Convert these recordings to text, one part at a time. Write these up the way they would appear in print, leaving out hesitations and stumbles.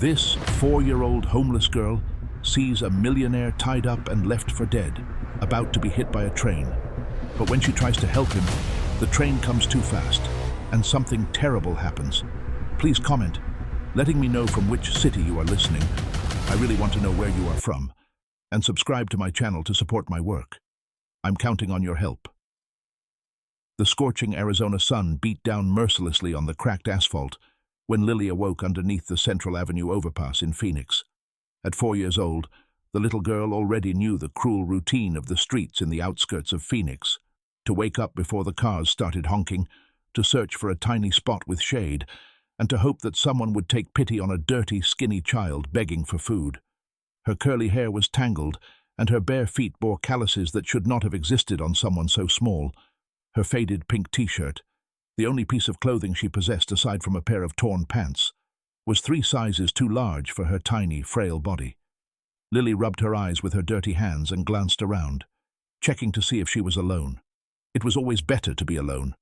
This 4-year-old homeless girl sees a millionaire tied up and left for dead, about to be hit by a train. But when she tries to help him, the train comes too fast, and something terrible happens. Please comment, letting me know from which city you are listening. I really want to know where you are from. And subscribe to my channel to support my work. I'm counting on your help. The scorching Arizona sun beat down mercilessly on the cracked asphalt when Lily awoke underneath the Central Avenue overpass in Phoenix. At 4 years old, the little girl already knew the cruel routine of the streets in the outskirts of Phoenix: to wake up before the cars started honking, to search for a tiny spot with shade, and to hope that someone would take pity on a dirty, skinny child begging for food. Her curly hair was tangled, and her bare feet bore calluses that should not have existed on someone so small. Her faded pink t-shirt, the only piece of clothing she possessed aside from a pair of torn pants, was 3 sizes too large for her tiny, frail body. Lily rubbed her eyes with her dirty hands and glanced around, checking to see if she was alone. It was always better to be alone.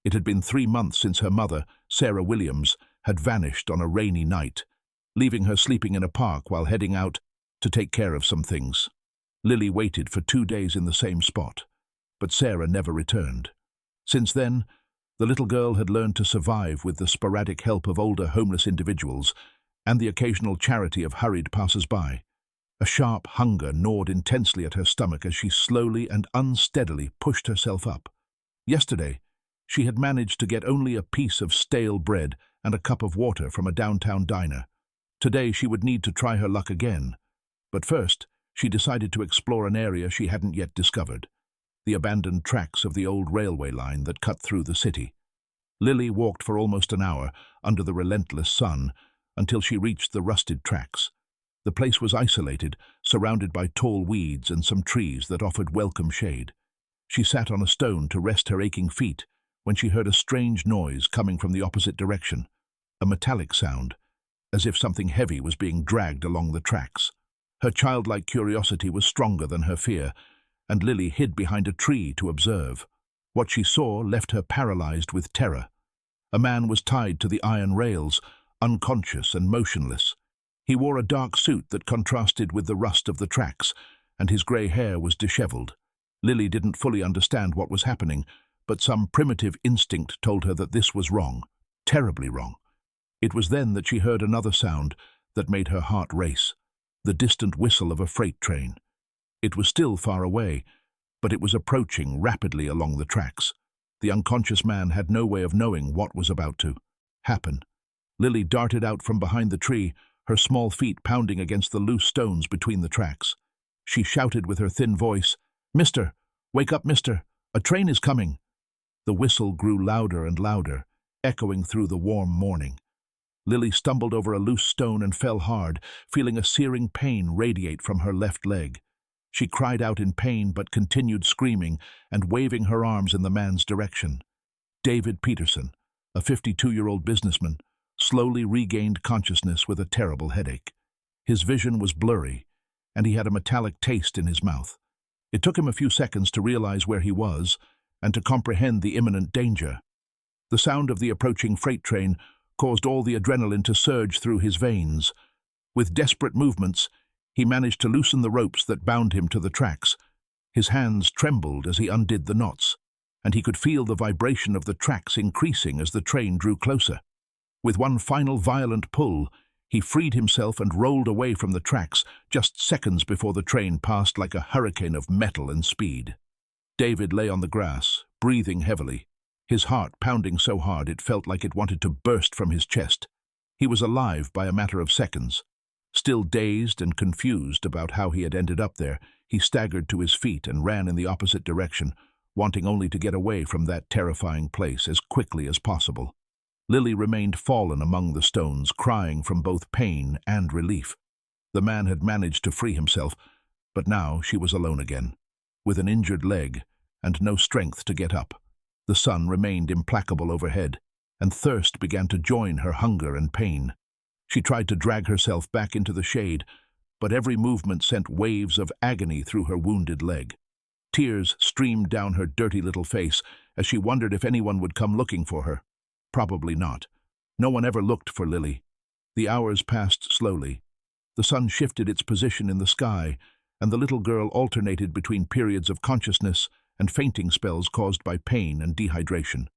It had been 3 months since her mother, Sarah Williams, had vanished on a rainy night, leaving her sleeping in a park while heading out to take care of some things. Lily waited for 2 days in the same spot, but Sarah never returned. Since then, the little girl had learned to survive with the sporadic help of older homeless individuals and the occasional charity of hurried passers-by. A sharp hunger gnawed intensely at her stomach as she slowly and unsteadily pushed herself up. Yesterday, she had managed to get only a piece of stale bread and a cup of water from a downtown diner. Today she would need to try her luck again. But first, she decided to explore an area she hadn't yet discovered: the abandoned tracks of the old railway line that cut through the city. Lily walked for almost an hour under the relentless sun until she reached the rusted tracks. The place was isolated, surrounded by tall weeds and some trees that offered welcome shade. She sat on a stone to rest her aching feet when she heard a strange noise coming from the opposite direction, a metallic sound, as if something heavy was being dragged along the tracks. Her childlike curiosity was stronger than her fear, and Lily hid behind a tree to observe. What she saw left her paralyzed with terror. A man was tied to the iron rails, unconscious and motionless. He wore a dark suit that contrasted with the rust of the tracks, and his grey hair was disheveled. Lily didn't fully understand what was happening, but some primitive instinct told her that this was wrong, terribly wrong. It was then that she heard another sound that made her heart race: the distant whistle of a freight train. It was still far away, but it was approaching rapidly along the tracks. The unconscious man had no way of knowing what was about to happen. Lily darted out from behind the tree, her small feet pounding against the loose stones between the tracks. She shouted with her thin voice, "Mister! Wake up, mister! A train is coming!" The whistle grew louder and louder, echoing through the warm morning. Lily stumbled over a loose stone and fell hard, feeling a searing pain radiate from her left leg. She cried out in pain but continued screaming and waving her arms in the man's direction. David Peterson, a 52-year-old businessman, slowly regained consciousness with a terrible headache. His vision was blurry, and he had a metallic taste in his mouth. It took him a few seconds to realize where he was and to comprehend the imminent danger. The sound of the approaching freight train caused all the adrenaline to surge through his veins. With desperate movements, he managed to loosen the ropes that bound him to the tracks. His hands trembled as he undid the knots, and he could feel the vibration of the tracks increasing as the train drew closer. With one final violent pull, he freed himself and rolled away from the tracks just seconds before the train passed like a hurricane of metal and speed. David lay on the grass, breathing heavily, his heart pounding so hard it felt like it wanted to burst from his chest. He was alive by a matter of seconds. Still dazed and confused about how he had ended up there, he staggered to his feet and ran in the opposite direction, wanting only to get away from that terrifying place as quickly as possible. Lily remained fallen among the stones, crying from both pain and relief. The man had managed to free himself, but now she was alone again, with an injured leg and no strength to get up. The sun remained implacable overhead, and thirst began to join her hunger and pain. She tried to drag herself back into the shade, but every movement sent waves of agony through her wounded leg. Tears streamed down her dirty little face as she wondered if anyone would come looking for her. Probably not. No one ever looked for Lily. The hours passed slowly. The sun shifted its position in the sky, and the little girl alternated between periods of consciousness and fainting spells caused by pain and dehydration.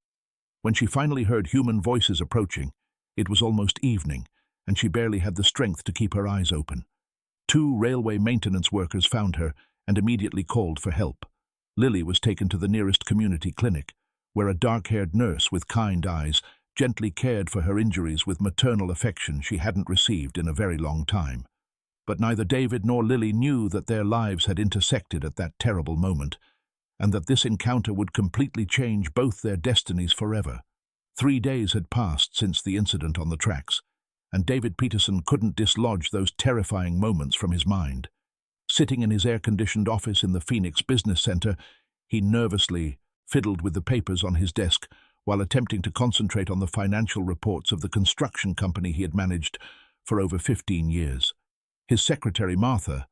When she finally heard human voices approaching, it was almost evening, and she barely had the strength to keep her eyes open. 2 railway maintenance workers found her and immediately called for help. Lily was taken to the nearest community clinic, where a dark-haired nurse with kind eyes gently cared for her injuries with maternal affection she hadn't received in a very long time. But neither David nor Lily knew that their lives had intersected at that terrible moment, and that this encounter would completely change both their destinies forever. 3 days had passed since the incident on the tracks, and David Peterson couldn't dislodge those terrifying moments from his mind. Sitting in his air-conditioned office in the Phoenix Business Center, he nervously fiddled with the papers on his desk while attempting to concentrate on the financial reports of the construction company he had managed for over 15 years. His secretary, Martha,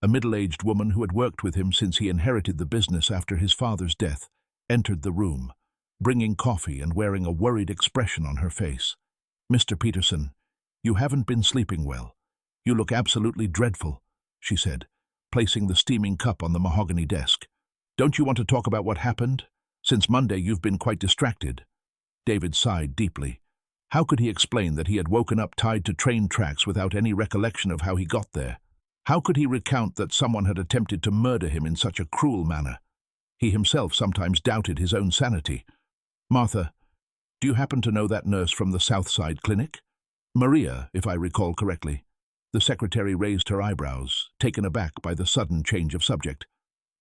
a middle-aged woman who had worked with him since he inherited the business after his father's death, entered the room, bringing coffee and wearing a worried expression on her face. "Mr. Peterson, you haven't been sleeping well. You look absolutely dreadful," she said, placing the steaming cup on the mahogany desk. "Don't you want to talk about what happened? Since Monday you've been quite distracted." David sighed deeply. How could he explain that he had woken up tied to train tracks without any recollection of how he got there? How could he recount that someone had attempted to murder him in such a cruel manner? He himself sometimes doubted his own sanity. "Martha, do you happen to know that nurse from the Southside Clinic?" "Maria, if I recall correctly." The secretary raised her eyebrows, taken aback by the sudden change of subject.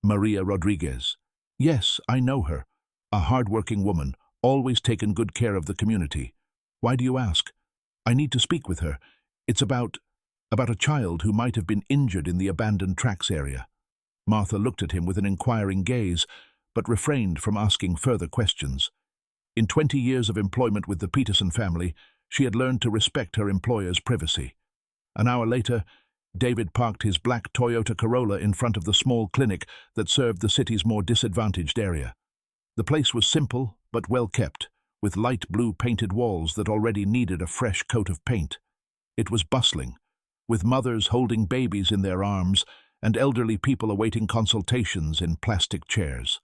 "Maria Rodriguez. Yes, I know her. A hard-working woman, always taken good care of the community. Why do you ask?" "I need to speak with her. It's about a child who might have been injured in the abandoned tracks area." Martha looked at him with an inquiring gaze, but refrained from asking further questions. In 20 years of employment with the Peterson family, she had learned to respect her employer's privacy. An hour later, David parked his black Toyota Corolla in front of the small clinic that served the city's more disadvantaged area. The place was simple but well kept, with light blue painted walls that already needed a fresh coat of paint. It was bustling, with mothers holding babies in their arms and elderly people awaiting consultations in plastic chairs.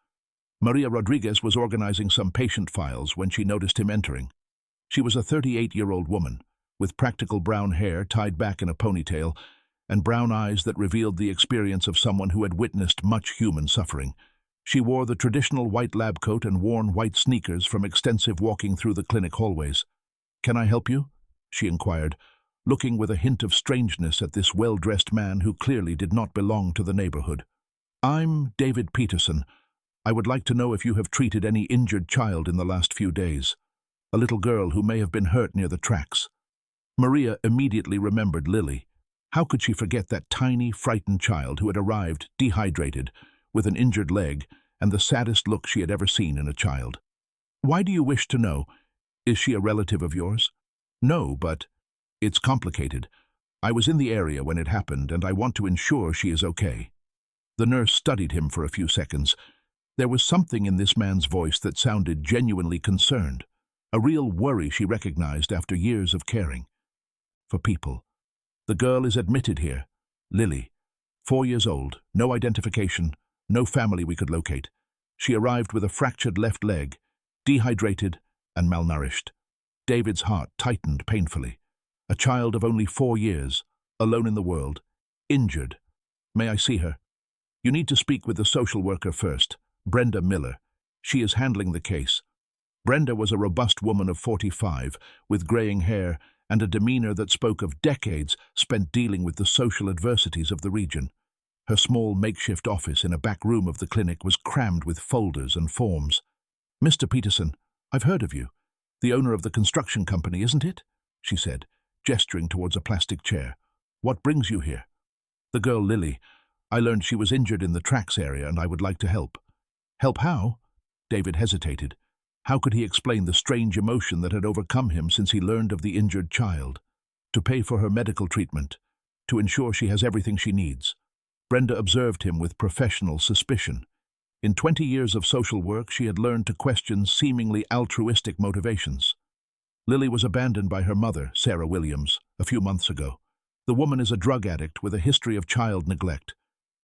Maria Rodriguez was organizing some patient files when she noticed him entering. She was a 38-year-old woman, with practical brown hair tied back in a ponytail and brown eyes that revealed the experience of someone who had witnessed much human suffering. She wore the traditional white lab coat and worn white sneakers from extensive walking through the clinic hallways. "Can I help you?" she inquired, looking with a hint of strangeness at this well-dressed man who clearly did not belong to the neighborhood. "I'm David Peterson. I would like to know if you have treated any injured child in the last few days. A little girl who may have been hurt near the tracks." Maria immediately remembered Lily. How could she forget that tiny, frightened child who had arrived, dehydrated, with an injured leg, and the saddest look she had ever seen in a child? "Why do you wish to know? Is she a relative of yours?" "No, but it's complicated. I was in the area when it happened, and I want to ensure she is okay." The nurse studied him for a few seconds. There was something in this man's voice that sounded genuinely concerned, a real worry she recognized after years of caring for people. "The girl is admitted here. Lily. 4 years old, no identification, no family we could locate. She arrived with a fractured left leg, dehydrated and malnourished." David's heart tightened painfully. A child of only 4 years, alone in the world, injured. "May I see her?" "You need to speak with the social worker first, Brenda Miller. She is handling the case." Brenda was a robust woman of 45, with graying hair and a demeanor that spoke of decades spent dealing with the social adversities of the region. Her small makeshift office in a back room of the clinic was crammed with folders and forms. "Mr. Peterson, I've heard of you. The owner of the construction company, isn't it?" she said, gesturing towards a plastic chair. "What brings you here?" "The girl Lily. I learned she was injured in the tracks area and I would like to help." "Help how?" David hesitated. How could he explain the strange emotion that had overcome him since he learned of the injured child? "To pay for her medical treatment, to ensure she has everything she needs." Brenda observed him with professional suspicion. In 20 years of social work, she had learned to question seemingly altruistic motivations. Lily was abandoned by her mother, Sarah Williams, a few months ago. The woman is a drug addict with a history of child neglect.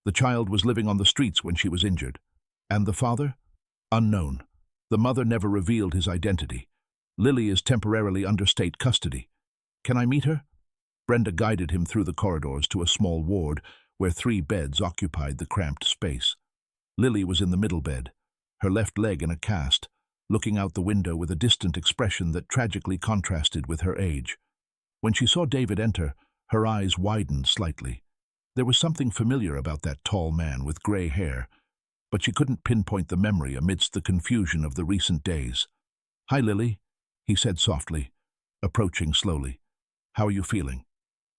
The child was living on the streets when she was injured. And the father? Unknown. The mother never revealed his identity. Lily is temporarily under state custody. Can I meet her? Brenda guided him through the corridors to a small ward where 3 beds occupied the cramped space. Lily was in the middle bed, her left leg in a cast, looking out the window with a distant expression that tragically contrasted with her age. When she saw David enter, her eyes widened slightly. There was something familiar about that tall man with gray hair, but she couldn't pinpoint the memory amidst the confusion of the recent days. "Hi, Lily," he said softly, approaching slowly. "How are you feeling?"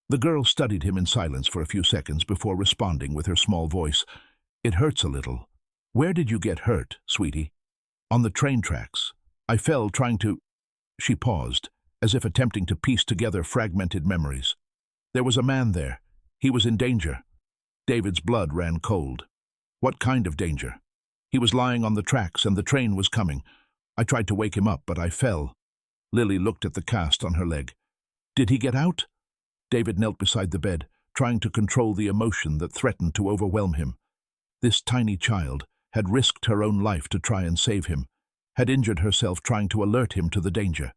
The girl studied him in silence for a few seconds before responding with her small voice. "It hurts a little." "Where did you get hurt, sweetie?" "On the train tracks. I fell trying to—" She paused, as if attempting to piece together fragmented memories. "There was a man there. He was in danger." David's blood ran cold. "What kind of danger?" "He was lying on the tracks and the train was coming. I tried to wake him up, but I fell." Lily looked at the cast on her leg. "Did he get out?" David knelt beside the bed, trying to control the emotion that threatened to overwhelm him. This tiny child had risked her own life to try and save him, had injured herself trying to alert him to the danger,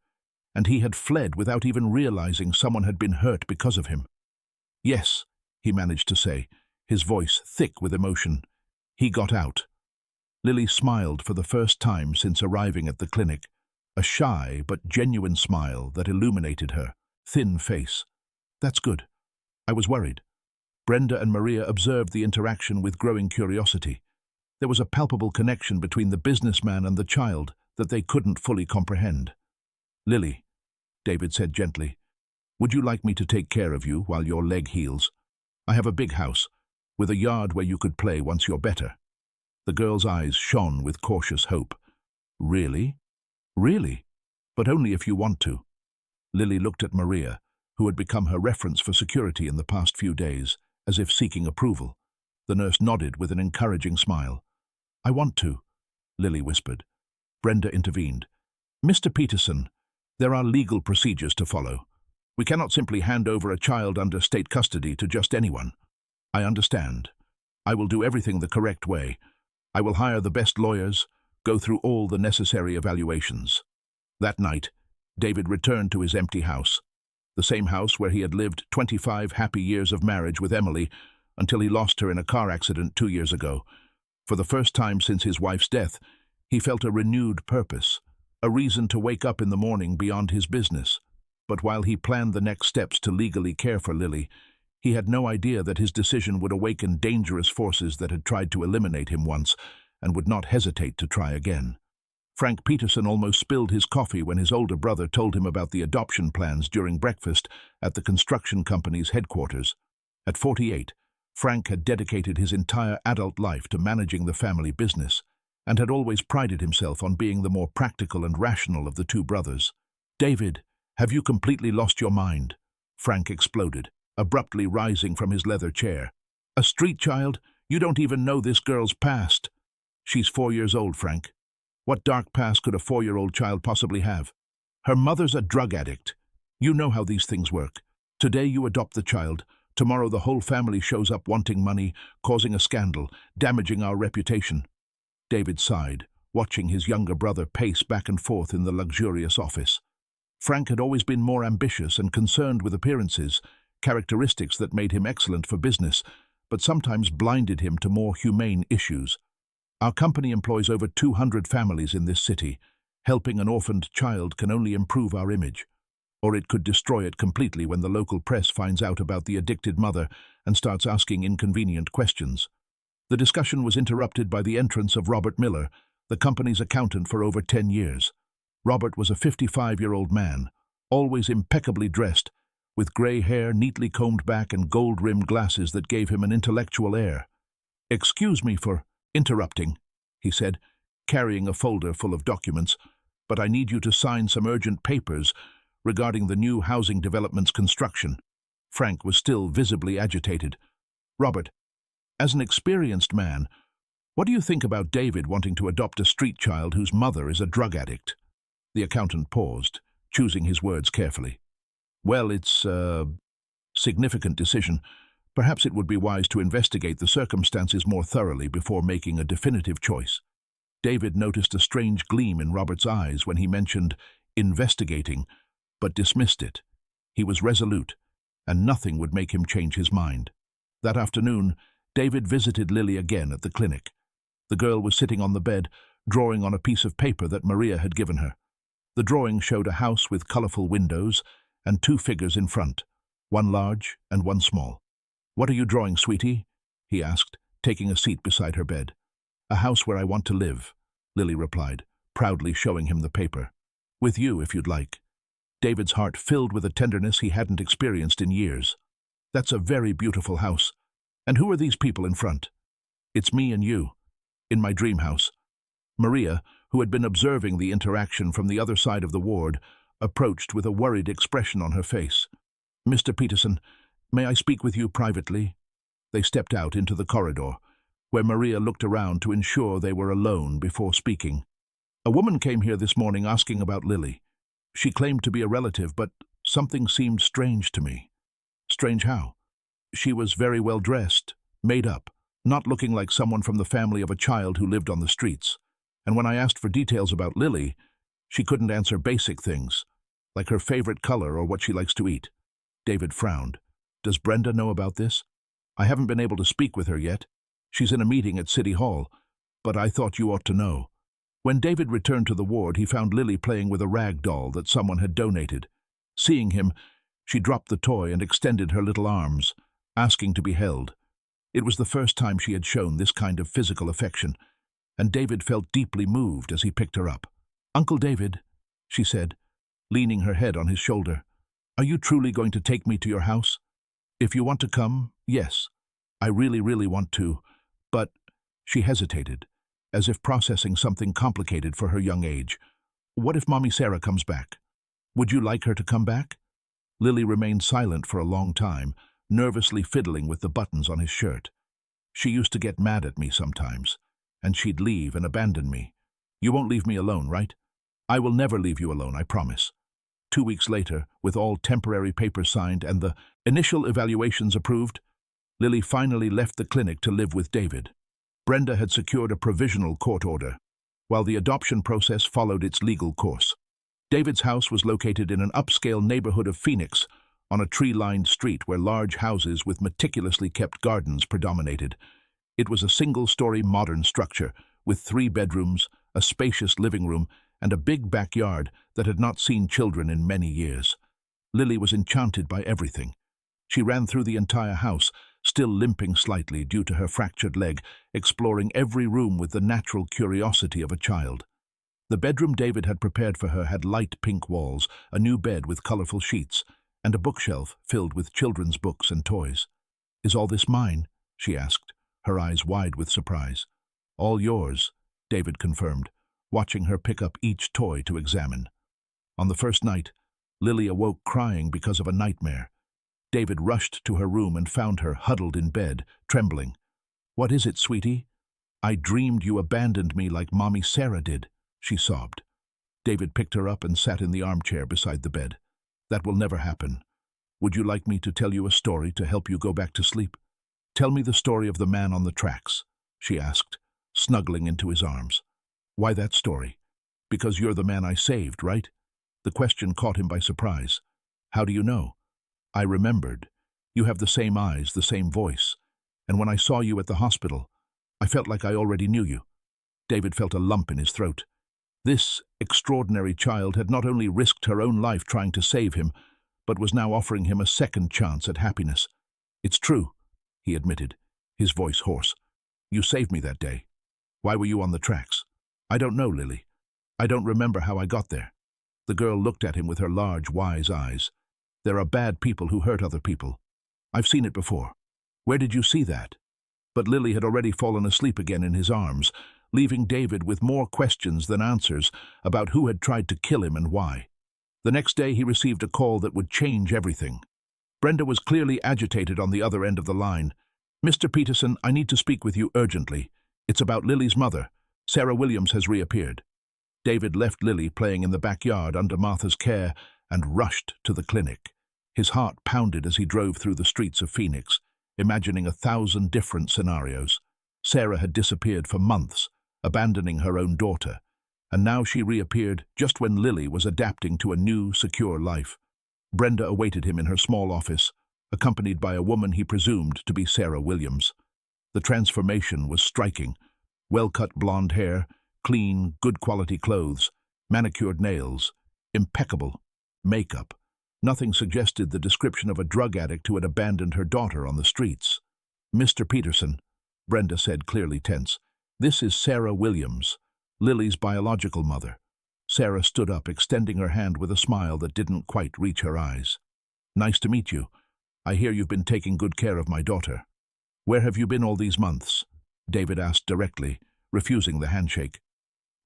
and he had fled without even realizing someone had been hurt because of him. "Yes," he managed to say, his voice thick with emotion. "He got out." Lily smiled for the first time since arriving at the clinic, a shy but genuine smile that illuminated her thin face. "That's good. I was worried." Brenda and Maria observed the interaction with growing curiosity. There was a palpable connection between the businessman and the child that they couldn't fully comprehend. "Lily," David said gently, "would you like me to take care of you while your leg heals? I have a big house, with a yard where you could play once you're better." The girl's eyes shone with cautious hope. "Really?" "Really, but only if you want to." Lily looked at Maria, who had become her reference for security in the past few days, as if seeking approval. The nurse nodded with an encouraging smile. "I want to," Lily whispered. Brenda intervened. "Mr. Peterson, there are legal procedures to follow. We cannot simply hand over a child under state custody to just anyone." "I understand. I will do everything the correct way. I will hire the best lawyers, go through all the necessary evaluations." That night, David returned to his empty house, the same house where he had lived 25 happy years of marriage with Emily until he lost her in a car accident 2 years ago. For the first time since his wife's death, he felt a renewed purpose, a reason to wake up in the morning beyond his business. But while he planned the next steps to legally care for Lily, he had no idea that his decision would awaken dangerous forces that had tried to eliminate him once and would not hesitate to try again. Frank Peterson almost spilled his coffee when his older brother told him about the adoption plans during breakfast at the construction company's headquarters. At 48, Frank had dedicated his entire adult life to managing the family business and had always prided himself on being the more practical and rational of the 2 brothers. "David, have you completely lost your mind?" Frank exploded, abruptly rising from his leather chair. "A street child? You don't even know this girl's past." "She's 4 years old, Frank. What dark past could a 4-year-old child possibly have? Her mother's a drug addict. You know how these things work. Today you adopt the child. Tomorrow the whole family shows up wanting money, causing a scandal, damaging our reputation." David sighed, watching his younger brother pace back and forth in the luxurious office. Frank had always been more ambitious and concerned with appearances, characteristics that made him excellent for business, but sometimes blinded him to more humane issues. "Our company employs over 200 families in this city. Helping an orphaned child can only improve our image. Or it could destroy it completely when the local press finds out about the addicted mother and starts asking inconvenient questions." The discussion was interrupted by the entrance of Robert Miller, the company's accountant for over 10 years. Robert was a 55-year-old man, always impeccably dressed, with gray hair neatly combed back and gold-rimmed glasses that gave him an intellectual air. "Excuse me for interrupting," he said, carrying a folder full of documents, "but I need you to sign some urgent papers regarding the new housing development's construction." Frank was still visibly agitated. "Robert, as an experienced man, what do you think about David wanting to adopt a street child whose mother is a drug addict?" The accountant paused, choosing his words carefully. Well, it's a significant decision. Perhaps it would be wise to investigate the circumstances more thoroughly before making a definitive choice. David noticed a strange gleam in Robert's eyes when he mentioned investigating, but dismissed it. He was resolute, and nothing would make him change his mind. That afternoon, David visited Lily again at the clinic. The girl was sitting on the bed, drawing on a piece of paper that Maria had given her. The drawing showed a house with colorful windows and two figures in front, one large and one small. "What are you drawing, sweetie?" he asked, taking a seat beside her bed. "A house where I want to live," Lily replied, proudly showing him the paper. "With you, if you'd like." David's heart filled with a tenderness he hadn't experienced in years. "That's a very beautiful house. And who are these people in front?" "It's me and you, in my dream house." Maria, who had been observing the interaction from the other side of the ward, approached with a worried expression on her face. "Mr. Peterson, may I speak with you privately?" They stepped out into the corridor, where Maria looked around to ensure they were alone before speaking. "A woman came here this morning asking about Lily. She claimed to be a relative, but something seemed strange to me." "Strange how?" "She was very well dressed, made up, not looking like someone from the family of a child who lived on the streets. And when I asked for details about Lily, she couldn't answer basic things, like her favorite color or what she likes to eat." David frowned. "Does Brenda know about this?" "I haven't been able to speak with her yet. She's in a meeting at City Hall, but I thought you ought to know." When David returned to the ward, he found Lily playing with a rag doll that someone had donated. Seeing him, she dropped the toy and extended her little arms, asking to be held. It was the first time she had shown this kind of physical affection, and David felt deeply moved as he picked her up. "Uncle David," she said, leaning her head on his shoulder, "are you truly going to take me to your house? If you want to come, yes. I really, really want to, but—" She hesitated, as if processing something complicated for her young age. "What if Mommy Sarah comes back? Would you like her to come back?" Lily remained silent for a long time, nervously fiddling with the buttons on his shirt. "She used to get mad at me sometimes, and she'd leave and abandon me. You won't leave me alone, right?" "I will never leave you alone, I promise." 2 weeks later, with all temporary papers signed and the initial evaluations approved, Lily finally left the clinic to live with David. Brenda had secured a provisional court order, while the adoption process followed its legal course. David's house was located in an upscale neighborhood of Phoenix, on a tree-lined street where large houses with meticulously kept gardens predominated. It was a single-story modern structure, with 3 bedrooms, a spacious living room, and a big backyard that had not seen children in many years. Lily was enchanted by everything. She ran through the entire house, still limping slightly due to her fractured leg, exploring every room with the natural curiosity of a child. The bedroom David had prepared for her had light pink walls, a new bed with colorful sheets, and a bookshelf filled with children's books and toys. "Is all this mine?" she asked, her eyes wide with surprise. "All yours," David confirmed, watching her pick up each toy to examine. On the first night, Lily awoke crying because of a nightmare. David rushed to her room and found her huddled in bed, trembling. "What is it, sweetie?" "I dreamed you abandoned me like Mommy Sarah did," she sobbed. David picked her up and sat in the armchair beside the bed. "That will never happen. Would you like me to tell you a story to help you go back to sleep?" "Tell me the story of the man on the tracks," she asked, snuggling into his arms. "Why that story?" "Because you're the man I saved, right?" The question caught him by surprise. "How do you know?" "I remembered. You have the same eyes, the same voice. And when I saw you at the hospital, I felt like I already knew you." David felt a lump in his throat. This extraordinary child had not only risked her own life trying to save him, but was now offering him a second chance at happiness. "It's true," he admitted, his voice hoarse. "You saved me that day. Why were you on the tracks?" "I don't know, Lily. I don't remember how I got there." The girl looked at him with her large, wise eyes. "There are bad people who hurt other people. I've seen it before." "Where did you see that?" But Lily had already fallen asleep again in his arms, leaving David with more questions than answers about who had tried to kill him and why. The next day he received a call that would change everything. Brenda was clearly agitated on the other end of the line. "Mr. Peterson, I need to speak with you urgently. It's about Lily's mother. Sarah Williams has reappeared." David left Lily playing in the backyard under Martha's care and rushed to the clinic. His heart pounded as he drove through the streets of Phoenix, imagining 1,000 different scenarios. Sarah had disappeared for months, abandoning her own daughter, and now she reappeared just when Lily was adapting to a new, secure life. Brenda awaited him in her small office, accompanied by a woman he presumed to be Sarah Williams. The transformation was striking. Well-cut blonde hair, clean, good-quality clothes, manicured nails, impeccable makeup. Nothing suggested the description of a drug addict who had abandoned her daughter on the streets. "Mr. Peterson," Brenda said, clearly tense, "this is Sarah Williams, Lily's biological mother." Sarah stood up, extending her hand with a smile that didn't quite reach her eyes. "Nice to meet you. I hear you've been taking good care of my daughter." "Where have you been all these months?" David asked directly, refusing the handshake.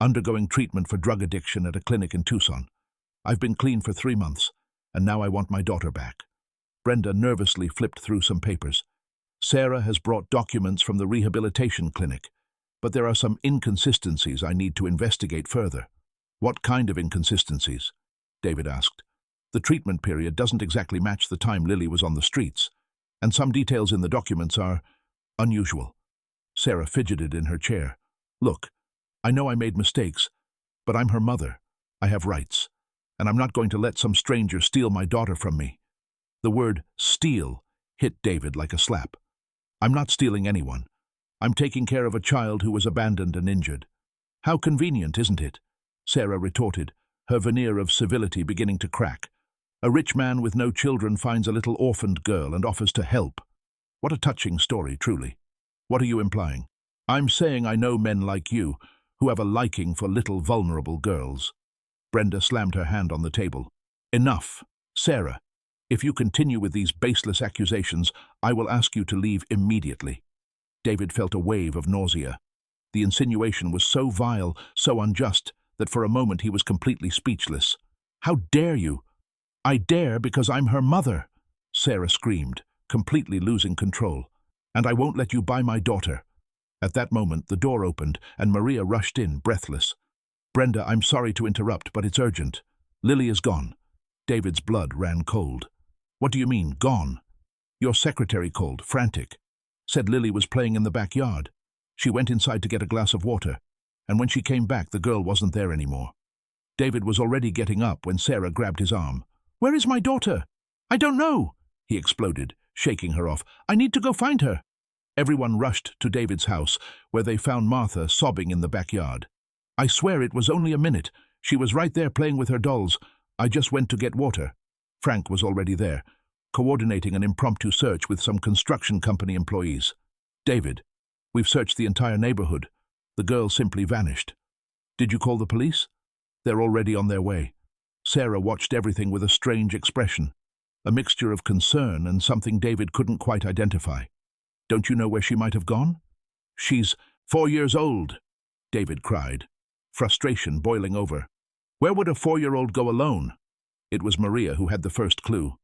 "Undergoing treatment for drug addiction at a clinic in Tucson. I've been clean for 3 months, and now I want my daughter back." Brenda nervously flipped through some papers. "Sarah has brought documents from the rehabilitation clinic, but there are some inconsistencies I need to investigate further." "What kind of inconsistencies?" David asked. "The treatment period doesn't exactly match the time Lily was on the streets, and some details in the documents are unusual." Sarah fidgeted in her chair. "Look, I know I made mistakes, but I'm her mother. I have rights, and I'm not going to let some stranger steal my daughter from me." The word "steal" hit David like a slap. "I'm not stealing anyone. I'm taking care of a child who was abandoned and injured." "How convenient, isn't it?" Sarah retorted, her veneer of civility beginning to crack. "A rich man with no children finds a little orphaned girl and offers to help. What a touching story, truly." "What are you implying?" "I'm saying I know men like you, who have a liking for little vulnerable girls." Brenda slammed her hand on the table. "Enough. Sarah, if you continue with these baseless accusations, I will ask you to leave immediately." David felt a wave of nausea. The insinuation was so vile, so unjust, that for a moment he was completely speechless. "How dare you?" "I dare because I'm her mother," Sarah screamed, completely losing control. "And I won't let you buy my daughter." At that moment, the door opened, and Maria rushed in, breathless. "Brenda, I'm sorry to interrupt, but it's urgent. Lily is gone." David's blood ran cold. "What do you mean, gone?" "Your secretary called, frantic. Said Lily was playing in the backyard. She went inside to get a glass of water, and when she came back, the girl wasn't there anymore." David was already getting up when Sarah grabbed his arm. "Where is my daughter?" "I don't know," he exploded, shaking her off. "I need to go find her." Everyone rushed to David's house, where they found Martha sobbing in the backyard. "I swear it was only a minute. She was right there playing with her dolls. I just went to get water." Frank was already there, coordinating an impromptu search with some construction company employees. "David, we've searched the entire neighborhood. The girl simply vanished." "Did you call the police?" "They're already on their way." Sarah watched everything with a strange expression, a mixture of concern and something David couldn't quite identify. "Don't you know where she might have gone?" "She's 4 years old," David cried, frustration boiling over. "Where would a 4-year-old go alone?" It was Maria who had the first clue.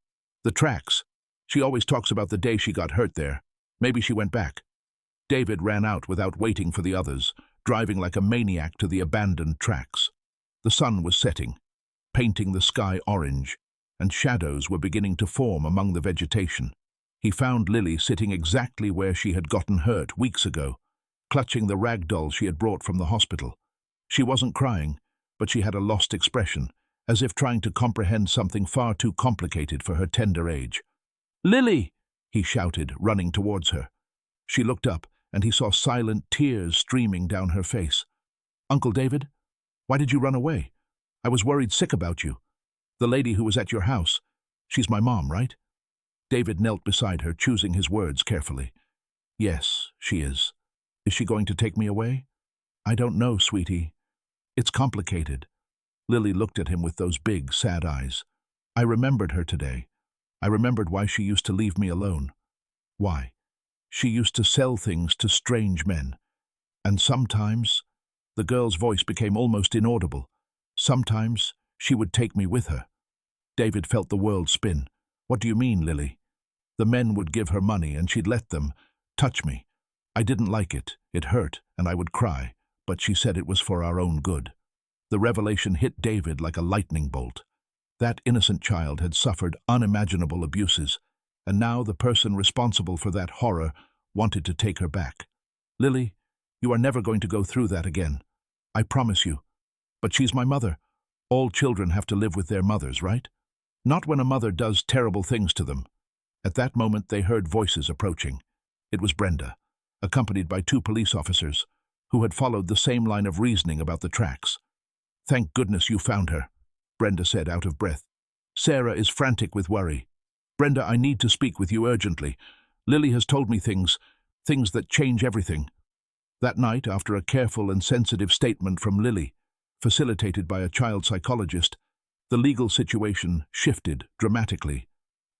"The tracks. She always talks about the day she got hurt there. Maybe she went back." David ran out without waiting for the others, driving like a maniac to the abandoned tracks. The sun was setting, painting the sky orange, and shadows were beginning to form among the vegetation. He found Lily sitting exactly where she had gotten hurt weeks ago, clutching the rag doll she had brought from the hospital. She wasn't crying, but she had a lost expression, as if trying to comprehend something far too complicated for her tender age. "Lily!" he shouted, running towards her. She looked up, and he saw silent tears streaming down her face. "Uncle David, why did you run away? I was worried sick about you. The lady who was at your house. She's my mom, right?" David knelt beside her, choosing his words carefully. "Yes, she is. Is she going to take me away?" "I don't know, sweetie. It's complicated." Lily looked at him with those big, sad eyes. "I remembered her today. I remembered why she used to leave me alone. Why? She used to sell things to strange men. And sometimes," the girl's voice became almost inaudible, "sometimes she would take me with her." David felt the world spin. "What do you mean, Lily?" "The men would give her money, and she'd let them touch me. I didn't like it. It hurt, and I would cry, but she said it was for our own good." The revelation hit David like a lightning bolt. That innocent child had suffered unimaginable abuses, and now the person responsible for that horror wanted to take her back. "Lily, you are never going to go through that again. I promise you. But she's my mother. All children have to live with their mothers, right? Not when a mother does terrible things to them." At that moment they heard voices approaching. It was Brenda, accompanied by 2 police officers, who had followed the same line of reasoning about the tracks. "Thank goodness you found her," Brenda said, out of breath. "Sarah is frantic with worry. Brenda, I need to speak with you urgently. Lily has told me things that change everything." That night, after a careful and sensitive statement from Lily, facilitated by a child psychologist, the legal situation shifted dramatically.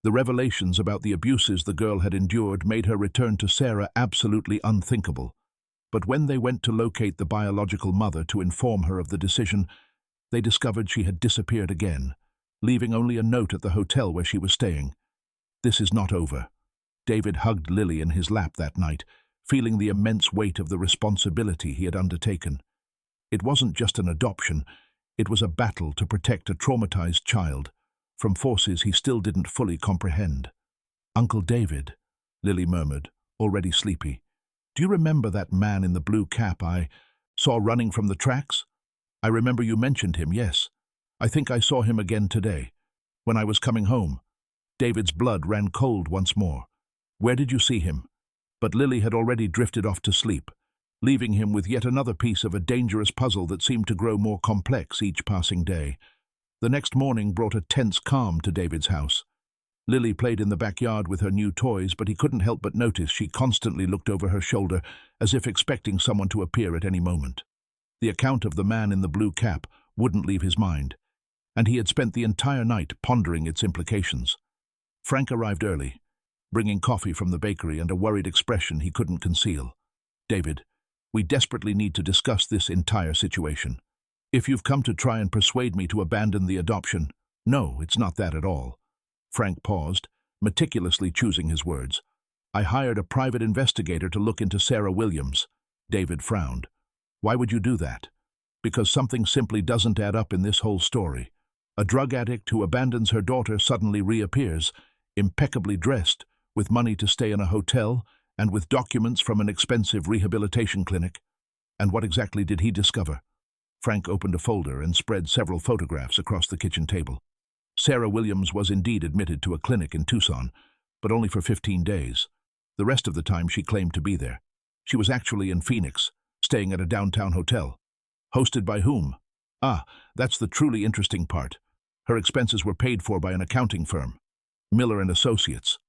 The revelations about the abuses the girl had endured made her return to Sarah absolutely unthinkable. But when they went to locate the biological mother to inform her of the decision, they discovered she had disappeared again, leaving only a note at the hotel where she was staying. "This is not over." David hugged Lily in his lap that night, feeling the immense weight of the responsibility he had undertaken. It wasn't just an adoption, it was a battle to protect a traumatized child from forces he still didn't fully comprehend. "Uncle David," Lily murmured, already sleepy, "do you remember that man in the blue cap I saw running from the tracks? I remember you mentioned him, yes. I think I saw him again today, when I was coming home." David's blood ran cold once more. "Where did you see him?" But Lily had already drifted off to sleep, leaving him with yet another piece of a dangerous puzzle that seemed to grow more complex each passing day. The next morning brought a tense calm to David's house. Lily played in the backyard with her new toys, but he couldn't help but notice she constantly looked over her shoulder as if expecting someone to appear at any moment. The account of the man in the blue cap wouldn't leave his mind, and he had spent the entire night pondering its implications. Frank arrived early, bringing coffee from the bakery and a worried expression he couldn't conceal. "David, we desperately need to discuss this entire situation. If you've come to try and persuade me to abandon the adoption—" "No, it's not that at all." Frank paused, meticulously choosing his words. "I hired a private investigator to look into Sarah Williams." David frowned. "Why would you do that?" "Because something simply doesn't add up in this whole story. A drug addict who abandons her daughter suddenly reappears, impeccably dressed, with money to stay in a hotel, and with documents from an expensive rehabilitation clinic. And what exactly did he discover?" Frank opened a folder and spread several photographs across the kitchen table. Sarah Williams was indeed admitted to a clinic in Tucson, but only for 15 days. The rest of the time she claimed to be there. She was actually in Phoenix, staying at a downtown hotel. Hosted by whom? Ah, that's the truly interesting part. Her expenses were paid for by an accounting firm, Miller and Associates.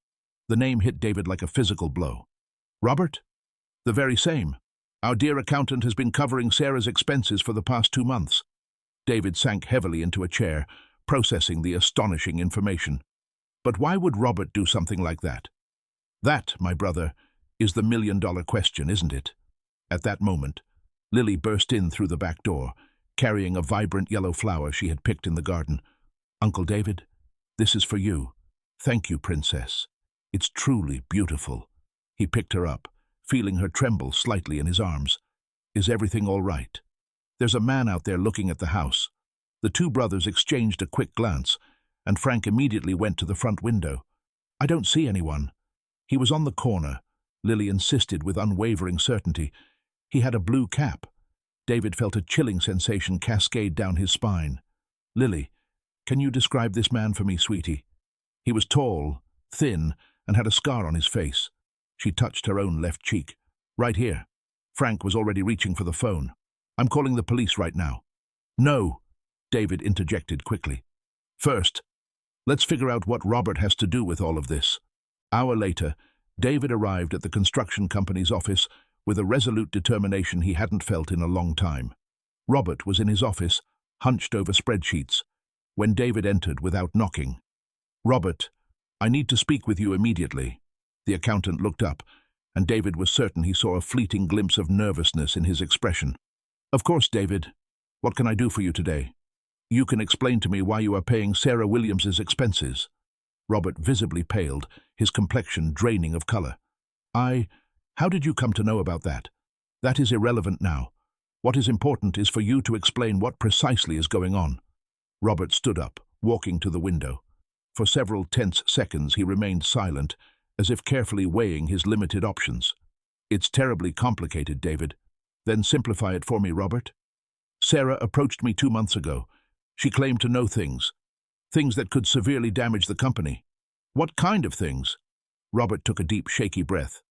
The name hit David like a physical blow. "Robert?" "The very same. Our dear accountant has been covering Sarah's expenses for the past 2 months. David sank heavily into a chair, processing the astonishing information. "But why would Robert do something like that?" "That, my brother, is the million-dollar question, isn't it?" At that moment, Lily burst in through the back door, carrying a vibrant yellow flower she had picked in the garden. "Uncle David, this is for you. Thank you, Princess. It's truly beautiful." He picked her up, feeling her tremble slightly in his arms. "Is everything all right?" "There's a man out there looking at the house." The 2 brothers exchanged a quick glance, and Frank immediately went to the front window. "I don't see anyone." "He was on the corner," Lily insisted with unwavering certainty. "He had a blue cap." David felt a chilling sensation cascade down his spine. "Lily, can you describe this man for me, sweetie?" "He was tall, thin, and had a scar on his face." She touched her own left cheek. "Right here." Frank was already reaching for the phone. "I'm calling the police right now." "No," David interjected quickly. "First, let's figure out what Robert has to do with all of this." Hour later, David arrived at the construction company's office with a resolute determination he hadn't felt in a long time. Robert was in his office, hunched over spreadsheets, when David entered without knocking. "Robert, I need to speak with you immediately." The accountant looked up, and David was certain he saw a fleeting glimpse of nervousness in his expression. "Of course, David. What can I do for you today?" "You can explain to me why you are paying Sarah Williams's expenses." Robert visibly paled, his complexion draining of color. How did you come to know about that?" "That is irrelevant now. What is important is for you to explain what precisely is going on." Robert stood up, walking to the window. For several tense seconds he remained silent, as if carefully weighing his limited options. "It's terribly complicated, David." "Then simplify it for me, Robert." "Sarah approached me 2 months ago. She claimed to know things that could severely damage the company." "What kind of things?" Robert took a deep, shaky breath.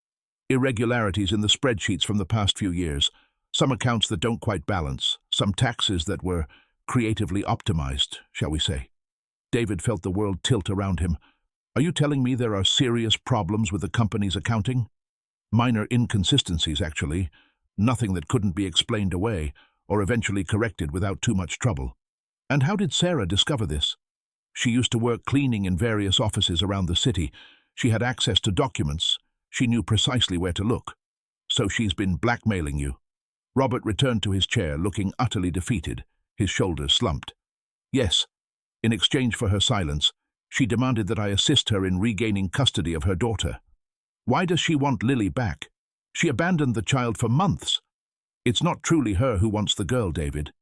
"Irregularities in the spreadsheets from the past few years, some accounts that don't quite balance, some taxes that were creatively optimized, shall we say." David felt the world tilt around him. "Are you telling me there are serious problems with the company's accounting?" "Minor inconsistencies, actually. Nothing that couldn't be explained away, or eventually corrected without too much trouble." "And how did Sarah discover this?" "She used to work cleaning in various offices around the city. She had access to documents. She knew precisely where to look." "So she's been blackmailing you?" Robert returned to his chair, looking utterly defeated, his shoulders slumped. "Yes. In exchange for her silence, she demanded that I assist her in regaining custody of her daughter." "Why does she want Lily back? She abandoned the child for months." "It's not truly her who wants the girl, David.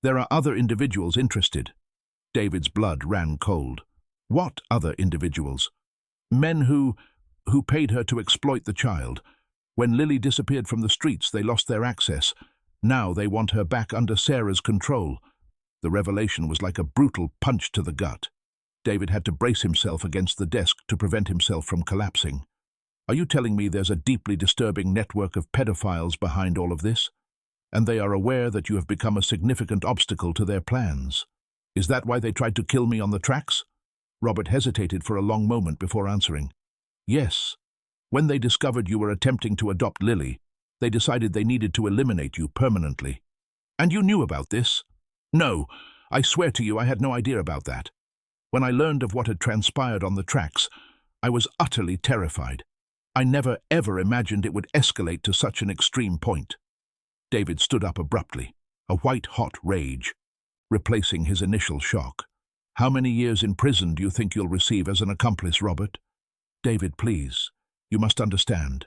There are other individuals interested." David's blood ran cold. "What other individuals?" "Men who paid her to exploit the child. When Lily disappeared from the streets, they lost their access. Now they want her back under Sarah's control." The revelation was like a brutal punch to the gut. David had to brace himself against the desk to prevent himself from collapsing. "Are you telling me there's a deeply disturbing network of pedophiles behind all of this? And they are aware that you have become a significant obstacle to their plans? Is that why they tried to kill me on the tracks?" Robert hesitated for a long moment before answering. "Yes. When they discovered you were attempting to adopt Lily, they decided they needed to eliminate you permanently." "And you knew about this?" "No. I swear to you I had no idea about that. When I learned of what had transpired on the tracks, I was utterly terrified. I never ever imagined it would escalate to such an extreme point." David stood up abruptly, a white-hot rage, replacing his initial shock. "How many years in prison do you think you'll receive as an accomplice, Robert?" "David, please. You must understand.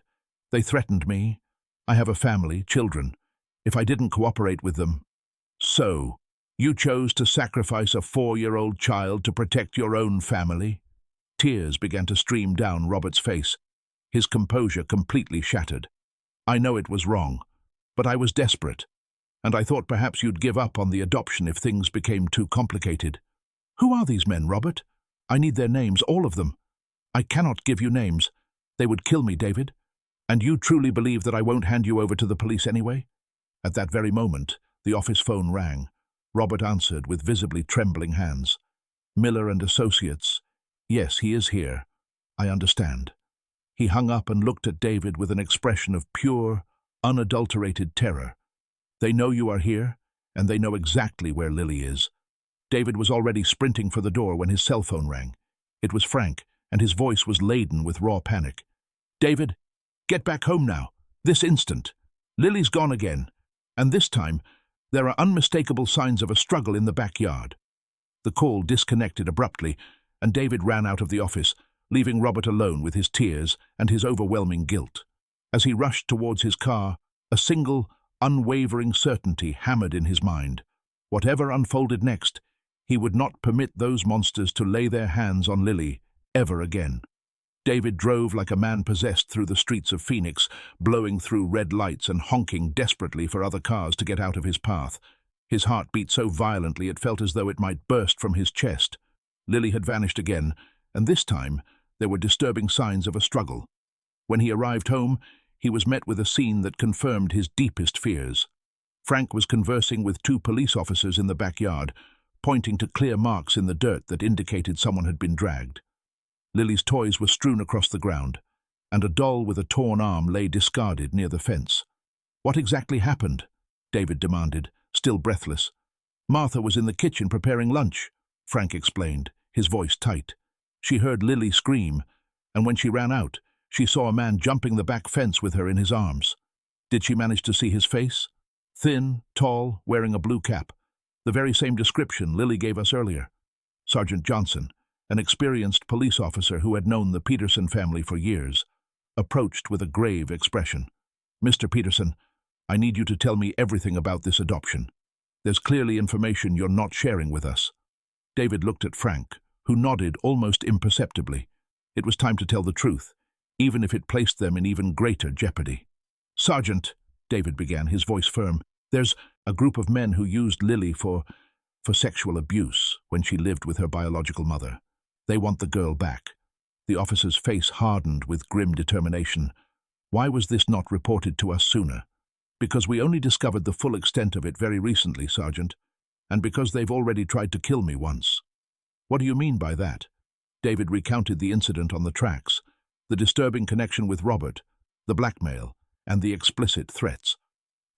They threatened me. I have a family, children. If I didn't cooperate with them..." "So, you chose to sacrifice a 4-year-old child to protect your own family?" Tears began to stream down Robert's face, his composure completely shattered. "I know it was wrong, but I was desperate, and I thought perhaps you'd give up on the adoption if things became too complicated." "Who are these men, Robert? I need their names, all of them." "I cannot give you names. They would kill me, David. And you truly believe that I won't hand you over to the police anyway?" At that very moment, the office phone rang. Robert answered with visibly trembling hands. "Miller and Associates. Yes, he is here. I understand." He hung up and looked at David with an expression of pure, unadulterated terror. "They know you are here, and they know exactly where Lily is." David was already sprinting for the door when his cell phone rang. It was Frank, and his voice was laden with raw panic. "David, get back home now, this instant. Lily's gone again, and this time there are unmistakable signs of a struggle in the backyard." The call disconnected abruptly, and David ran out of the office, leaving Robert alone with his tears and his overwhelming guilt. As he rushed towards his car, a single, unwavering certainty hammered in his mind. Whatever unfolded next, he would not permit those monsters to lay their hands on Lily ever again. David drove like a man possessed through the streets of Phoenix, blowing through red lights and honking desperately for other cars to get out of his path. His heart beat so violently it felt as though it might burst from his chest. Lily had vanished again, and this time there were disturbing signs of a struggle. When he arrived home, he was met with a scene that confirmed his deepest fears. Frank was conversing with 2 police officers in the backyard, pointing to clear marks in the dirt that indicated someone had been dragged. Lily's toys were strewn across the ground, and a doll with a torn arm lay discarded near the fence. "What exactly happened?" David demanded, still breathless. "Martha was in the kitchen preparing lunch," Frank explained, his voice tight. "She heard Lily scream, and when she ran out, she saw a man jumping the back fence with her in his arms." "Did she manage to see his face?" "Thin, tall, wearing a blue cap. The very same description Lily gave us earlier." Sergeant Johnson, an experienced police officer who had known the Peterson family for years, approached with a grave expression. "Mr. Peterson, I need you to tell me everything about this adoption. There's clearly information you're not sharing with us." David looked at Frank, who nodded almost imperceptibly. It was time to tell the truth, even if it placed them in even greater jeopardy. "Sergeant," David began, his voice firm, "there's a group of men who used Lily for sexual abuse when she lived with her biological mother. They want the girl back." The officer's face hardened with grim determination. "Why was this not reported to us sooner?" "Because we only discovered the full extent of it very recently, Sergeant, and because they've already tried to kill me once." "What do you mean by that?" David recounted the incident on the tracks, the disturbing connection with Robert, the blackmail, and the explicit threats.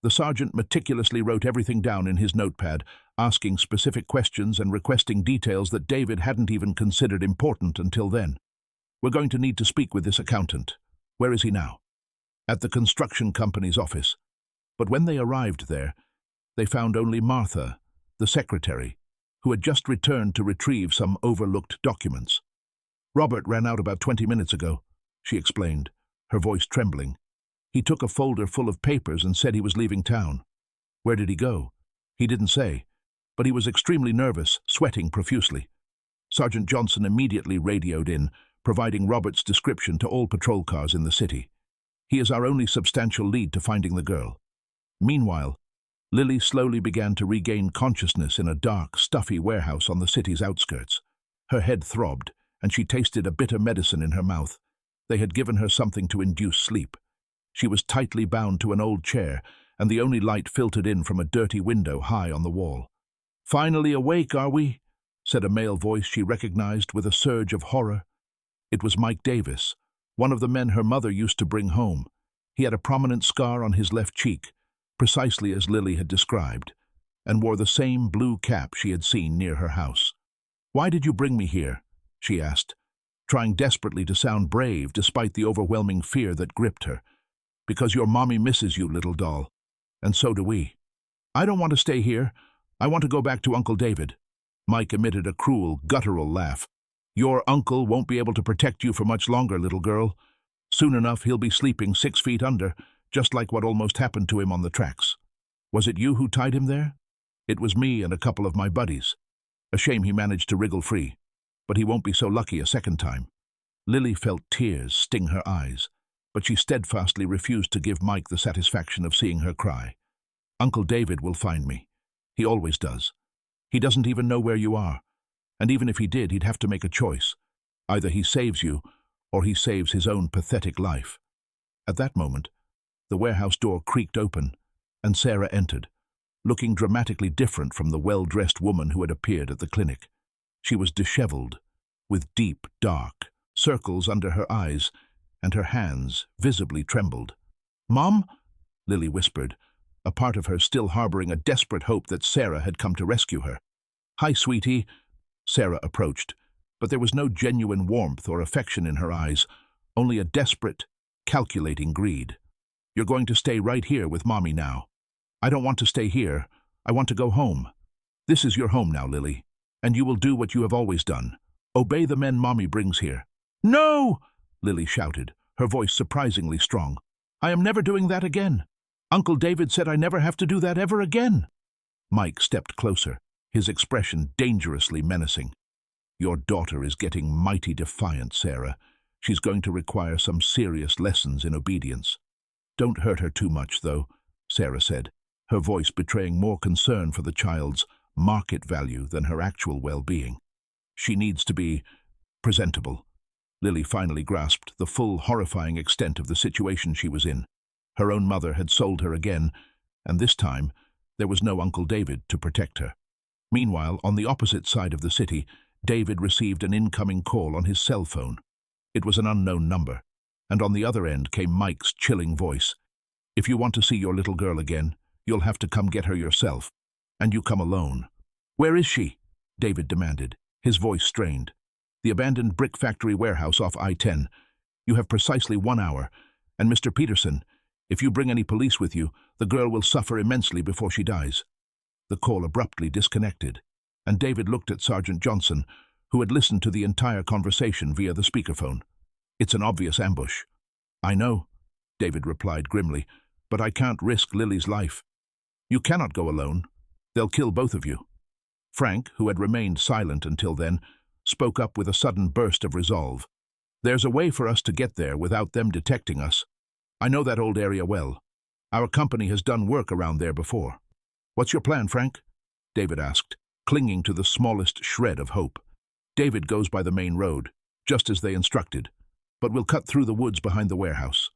The sergeant meticulously wrote everything down in his notepad, asking specific questions and requesting details that David hadn't even considered important until then. "We're going to need to speak with this accountant. Where is he now?" "At the construction company's office." But when they arrived there, they found only Martha, the secretary, who had just returned to retrieve some overlooked documents. "Robert ran out about 20 minutes ago," she explained, her voice trembling. "He took a folder full of papers and said he was leaving town." "Where did he go?" "He didn't say, but he was extremely nervous, sweating profusely." Sergeant Johnson immediately radioed in, providing Robert's description to all patrol cars in the city. "He is our only substantial lead to finding the girl." Meanwhile, Lily slowly began to regain consciousness in a dark, stuffy warehouse on the city's outskirts. Her head throbbed, and she tasted a bitter medicine in her mouth. They had given her something to induce sleep. She was tightly bound to an old chair, and the only light filtered in from a dirty window high on the wall. "Finally awake, are we?" said a male voice she recognized with a surge of horror. It was Mike Davis, one of the men her mother used to bring home. He had a prominent scar on his left cheek, precisely as Lily had described, and wore the same blue cap she had seen near her house. "Why did you bring me here?" she asked, trying desperately to sound brave despite the overwhelming fear that gripped her. "Because your mommy misses you, little doll. And so do we." "I don't want to stay here. I want to go back to Uncle David." Mike emitted a cruel, guttural laugh. "Your uncle won't be able to protect you for much longer, little girl. Soon enough he'll be sleeping 6 feet under, just like what almost happened to him on the tracks." "Was it you who tied him there?" "It was me and a couple of my buddies. A shame he managed to wriggle free, but he won't be so lucky a second time." Lily felt tears sting her eyes, but she steadfastly refused to give Mike the satisfaction of seeing her cry. "Uncle David will find me. He always does. He doesn't even know where you are, and even if he did, he'd have to make a choice. Either he saves you, or he saves his own pathetic life." At that moment, the warehouse door creaked open, and Sarah entered, looking dramatically different from the well-dressed woman who had appeared at the clinic. She was disheveled, with deep, dark circles under her eyes, and her hands visibly trembled. "Mom?" Lily whispered, a part of her still harboring a desperate hope that Sarah had come to rescue her. "Hi, sweetie." Sarah approached, but there was no genuine warmth or affection in her eyes, only a desperate, calculating greed. "You're going to stay right here with Mommy now." "I don't want to stay here. I want to go home." "This is your home now, Lily, and you will do what you have always done. Obey the men Mommy brings here." "No!" Lily shouted, her voice surprisingly strong. "I am never doing that again. Uncle David said I never have to do that ever again." Mike stepped closer, his expression dangerously menacing. "Your daughter is getting mighty defiant, Sarah. She's going to require some serious lessons in obedience." "Don't hurt her too much, though," Sarah said, her voice betraying more concern for the child's market value than her actual well-being. "She needs to be presentable." Lily finally grasped the full, horrifying extent of the situation she was in. Her own mother had sold her again, and this time there was no Uncle David to protect her. Meanwhile, on the opposite side of the city, David received an incoming call on his cell phone. It was an unknown number, and on the other end came Mike's chilling voice. "If you want to see your little girl again, you'll have to come get her yourself, and you come alone." "Where is she?" David demanded, his voice strained. "The abandoned brick factory warehouse off I-10. You have precisely 1 hour, and Mr. Peterson, if you bring any police with you, the girl will suffer immensely before she dies." The call abruptly disconnected, and David looked at Sergeant Johnson, who had listened to the entire conversation via the speakerphone. "It's an obvious ambush." "I know," David replied grimly, but I can't risk Lily's life. You cannot go alone. They'll kill both of you. Frank, who had remained silent until then, spoke up with a sudden burst of resolve. There's a way for us to get there without them detecting us. I know that old area well. Our company has done work around there before. What's your plan, Frank? David asked, clinging to the smallest shred of hope. David goes by the main road, just as they instructed, but we'll cut through the woods behind the warehouse.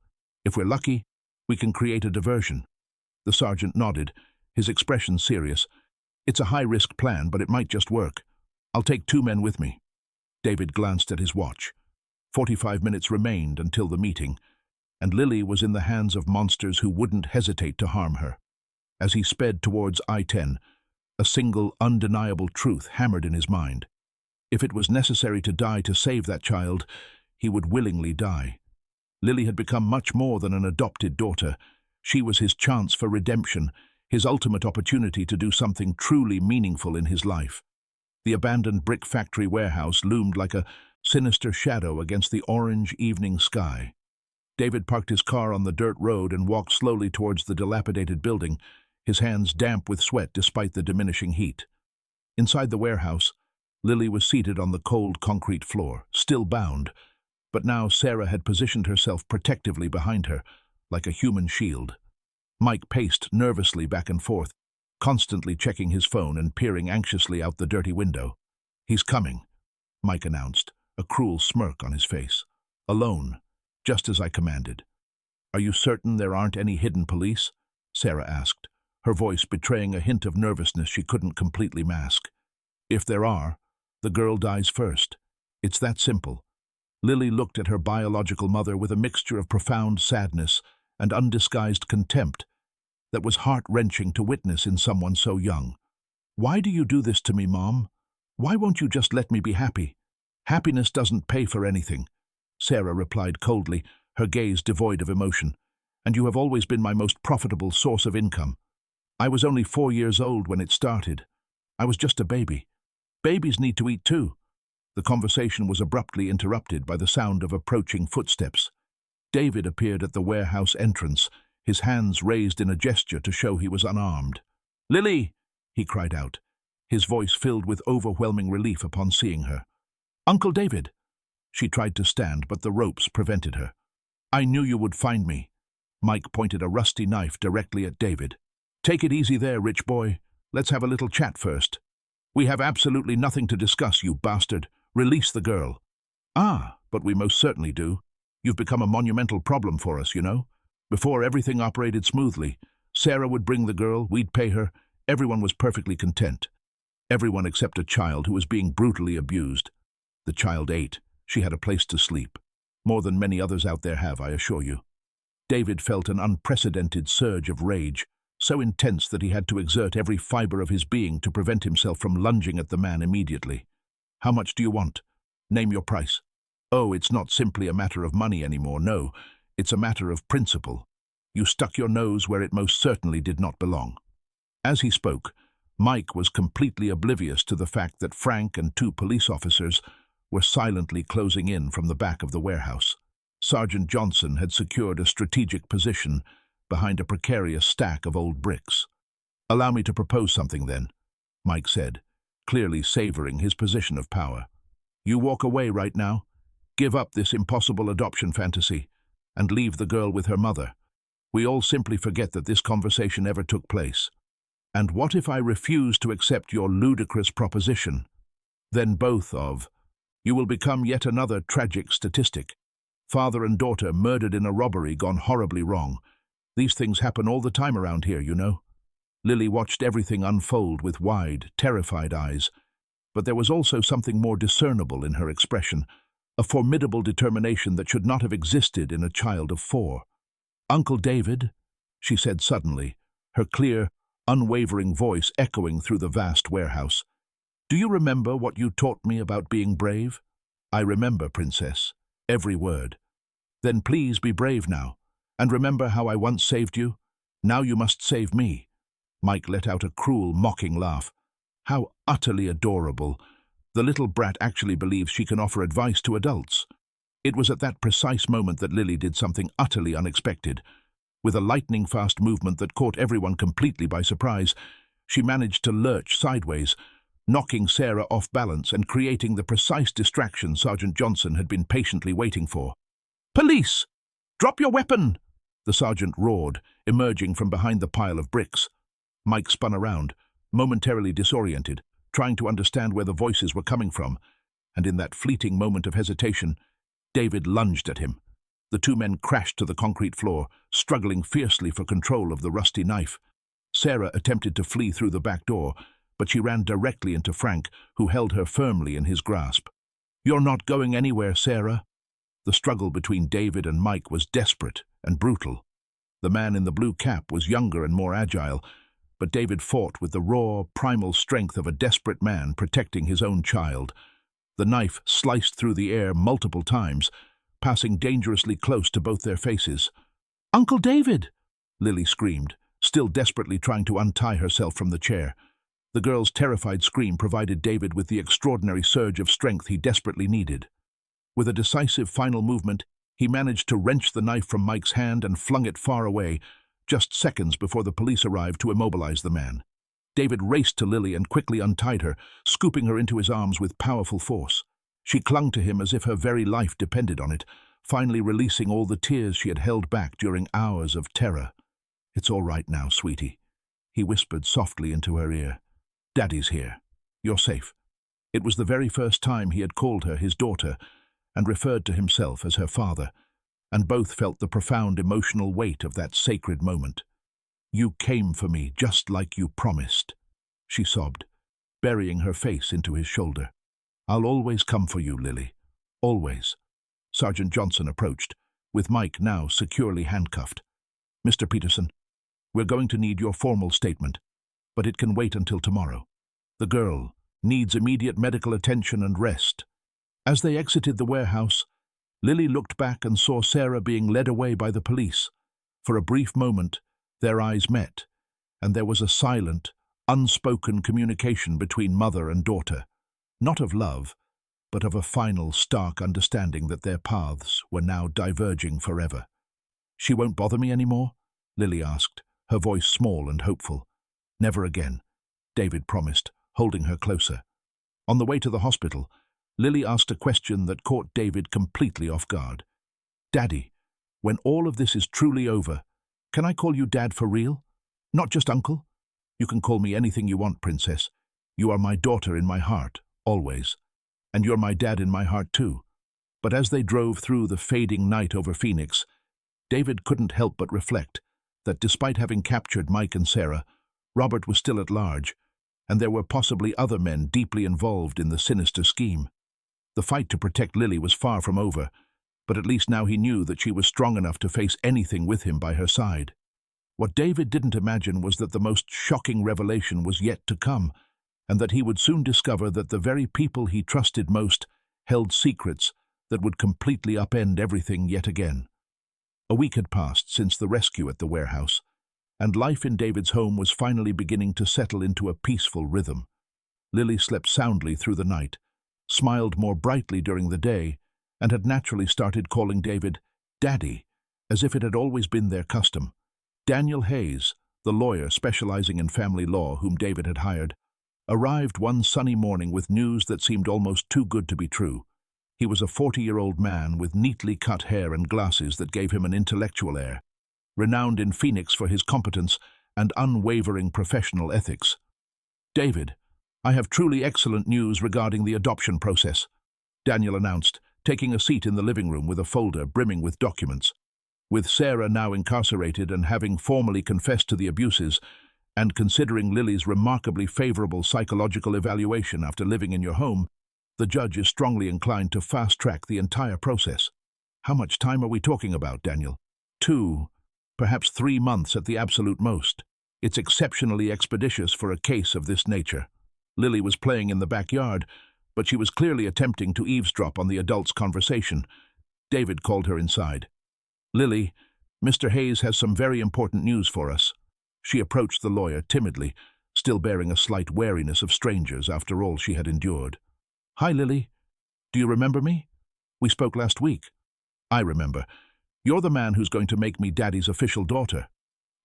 If we're lucky, we can create a diversion. The sergeant nodded, his expression serious. It's a high-risk plan, but it might just work. I'll take 2 men with me. David glanced at his watch. 45 minutes remained until the meeting, and Lily was in the hands of monsters who wouldn't hesitate to harm her. As he sped towards I-10, a single, undeniable truth hammered in his mind. If it was necessary to die to save that child, he would willingly die. Lily had become much more than an adopted daughter. She was his chance for redemption, his ultimate opportunity to do something truly meaningful in his life. The abandoned brick factory warehouse loomed like a sinister shadow against the orange evening sky. David parked his car on the dirt road and walked slowly towards the dilapidated building, his hands damp with sweat despite the diminishing heat. Inside the warehouse, Lily was seated on the cold concrete floor, still bound, but now Sarah had positioned herself protectively behind her, like a human shield. Mike paced nervously back and forth, constantly checking his phone and peering anxiously out the dirty window. "He's coming," Mike announced, a cruel smirk on his face. "Alone, just as I commanded." "Are you certain there aren't any hidden police?" Sarah asked, her voice betraying a hint of nervousness she couldn't completely mask. "If there are, the girl dies first. It's that simple." Lily looked at her biological mother with a mixture of profound sadness and undisguised contempt that was heart-wrenching to witness in someone so young. "Why do you do this to me, Mom? Why won't you just let me be happy? Happiness doesn't pay for anything," Sarah replied coldly, her gaze devoid of emotion. "And you have always been my most profitable source of income. I was only 4 years old when it started. I was just a baby. Babies need to eat too." The conversation was abruptly interrupted by the sound of approaching footsteps. David appeared at the warehouse entrance, his hands raised in a gesture to show he was unarmed. "Lily!" he cried out, his voice filled with overwhelming relief upon seeing her. "Uncle David!" She tried to stand, but the ropes prevented her. "I knew you would find me." Mike pointed a rusty knife directly at David. "Take it easy there, rich boy. Let's have a little chat first." "We have absolutely nothing to discuss, you bastard. Release the girl." "Ah, but we most certainly do. You've become a monumental problem for us, you know. Before everything operated smoothly, Sarah would bring the girl, we'd pay her, everyone was perfectly content. Everyone except a child who was being brutally abused. The child ate. She had a place to sleep. More than many others out there have, I assure you." David felt an unprecedented surge of rage, so intense that he had to exert every fiber of his being to prevent himself from lunging at the man immediately. "How much do you want? Name your price." "Oh, it's not simply a matter of money anymore, no. It's a matter of principle. You stuck your nose where it most certainly did not belong." As he spoke, Mike was completely oblivious to the fact that Frank and 2 police officers were silently closing in from the back of the warehouse. Sergeant Johnson had secured a strategic position behind a precarious stack of old bricks. "Allow me to propose something then," Mike said, clearly savoring his position of power. "You walk away right now, give up this impossible adoption fantasy, and leave the girl with her mother. We all simply forget that this conversation ever took place. And what if I refuse to accept your ludicrous proposition? Then both of you will become yet another tragic statistic. Father and daughter murdered in a robbery gone horribly wrong. These things happen all the time around here, you know." Lily watched everything unfold with wide, terrified eyes, but there was also something more discernible in her expression, a formidable determination that should not have existed in a child of 4. "Uncle David," she said suddenly, her clear, unwavering voice echoing through the vast warehouse. "Do you remember what you taught me about being brave?" "I remember, Princess, every word." "Then please be brave now, and remember how I once saved you. Now you must save me." Mike let out a cruel, mocking laugh. How utterly adorable. The little brat actually believes she can offer advice to adults. It was at that precise moment that Lily did something utterly unexpected. With a lightning-fast movement that caught everyone completely by surprise, she managed to lurch sideways, knocking Sarah off balance and creating the precise distraction Sergeant Johnson had been patiently waiting for. "Police! Drop your weapon!" the sergeant roared, emerging from behind the pile of bricks. Mike spun around, momentarily disoriented, trying to understand where the voices were coming from, and in that fleeting moment of hesitation, David lunged at him. The two men crashed to the concrete floor, struggling fiercely for control of the rusty knife. Sarah attempted to flee through the back door, but she ran directly into Frank, who held her firmly in his grasp. "You're not going anywhere, Sarah." The struggle between David and Mike was desperate and brutal. The man in the blue cap was younger and more agile, but David fought with the raw, primal strength of a desperate man protecting his own child. The knife sliced through the air multiple times, passing dangerously close to both their faces. "Uncle David!" Lily screamed, still desperately trying to untie herself from the chair. The girl's terrified scream provided David with the extraordinary surge of strength he desperately needed. With a decisive final movement, he managed to wrench the knife from Mike's hand and flung it far away, just seconds before the police arrived to immobilize the man. David raced to Lily and quickly untied her, scooping her into his arms with powerful force. She clung to him as if her very life depended on it, finally releasing all the tears she had held back during hours of terror. "It's all right now, sweetie," he whispered softly into her ear. "Daddy's here. You're safe." It was the very first time he had called her his daughter and referred to himself as her father, and both felt the profound emotional weight of that sacred moment. "You came for me just like you promised," she sobbed, burying her face into his shoulder. "I'll always come for you, Lily. Always." Sergeant Johnson approached, with Mike now securely handcuffed. "Mr. Peterson, we're going to need your formal statement, but it can wait until tomorrow. The girl needs immediate medical attention and rest." As they exited the warehouse, Lily looked back and saw Sarah being led away by the police. For a brief moment, their eyes met, and there was a silent, unspoken communication between mother and daughter, not of love, but of a final, stark understanding that their paths were now diverging forever. "She won't bother me anymore?" Lily asked, her voice small and hopeful. "Never again," David promised, holding her closer. On the way to the hospital, Lily asked a question that caught David completely off guard. "Daddy, when all of this is truly over, can I call you Dad for real? Not just Uncle? You can call me anything you want, Princess. You are my daughter in my heart, always. And you're my dad in my heart too." But as they drove through the fading night over Phoenix, David couldn't help but reflect that despite having captured Mike and Sarah, Robert was still at large, and there were possibly other men deeply involved in the sinister scheme. The fight to protect Lily was far from over, but at least now he knew that she was strong enough to face anything with him by her side. What David didn't imagine was that the most shocking revelation was yet to come, and that he would soon discover that the very people he trusted most held secrets that would completely upend everything yet again. A week had passed since the rescue at the warehouse, and life in David's home was finally beginning to settle into a peaceful rhythm. Lily slept soundly through the night, smiled more brightly during the day, and had naturally started calling David Daddy, as if it had always been their custom. Daniel Hayes, the lawyer specializing in family law whom David had hired, arrived one sunny morning with news that seemed almost too good to be true. He was a 40-year-old man with neatly cut hair and glasses that gave him an intellectual air, renowned in Phoenix for his competence and unwavering professional ethics. "David, I have truly excellent news regarding the adoption process," Daniel announced, taking a seat in the living room with a folder brimming with documents. With Sarah now incarcerated and having formally confessed to the abuses, and considering Lily's remarkably favorable psychological evaluation after living in your home, the judge is strongly inclined to fast-track the entire process. "How much time are we talking about, Daniel?" 2, perhaps 3 months at the absolute most. It's exceptionally expeditious for a case of this nature." Lily was playing in the backyard, but she was clearly attempting to eavesdrop on the adults' conversation. David called her inside. "Lily, Mr. Hayes has some very important news for us." She approached the lawyer timidly, still bearing a slight wariness of strangers after all she had endured. "Hi, Lily. Do you remember me? We spoke last week." "I remember. You're the man who's going to make me Daddy's official daughter."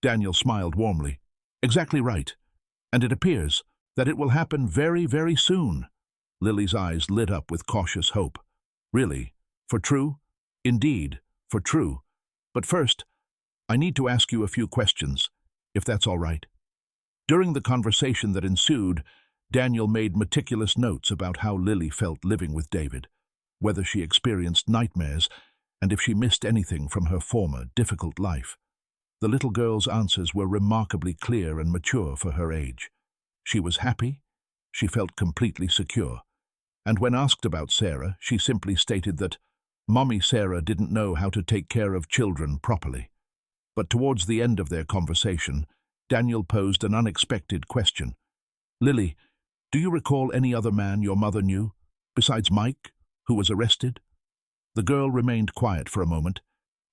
Daniel smiled warmly. "Exactly right. And it appears that it will happen very, very soon." Lily's eyes lit up with cautious hope. "Really? For true?" "Indeed, for true. But first, I need to ask you a few questions, if that's all right." During the conversation that ensued, Daniel made meticulous notes about how Lily felt living with David, whether she experienced nightmares, and if she missed anything from her former, difficult life. The little girl's answers were remarkably clear and mature for her age. She was happy, she felt completely secure, and when asked about Sarah, she simply stated that Mommy Sarah didn't know how to take care of children properly. But towards the end of their conversation, Daniel posed an unexpected question. "Lily, do you recall any other man your mother knew, besides Mike, who was arrested?" The girl remained quiet for a moment,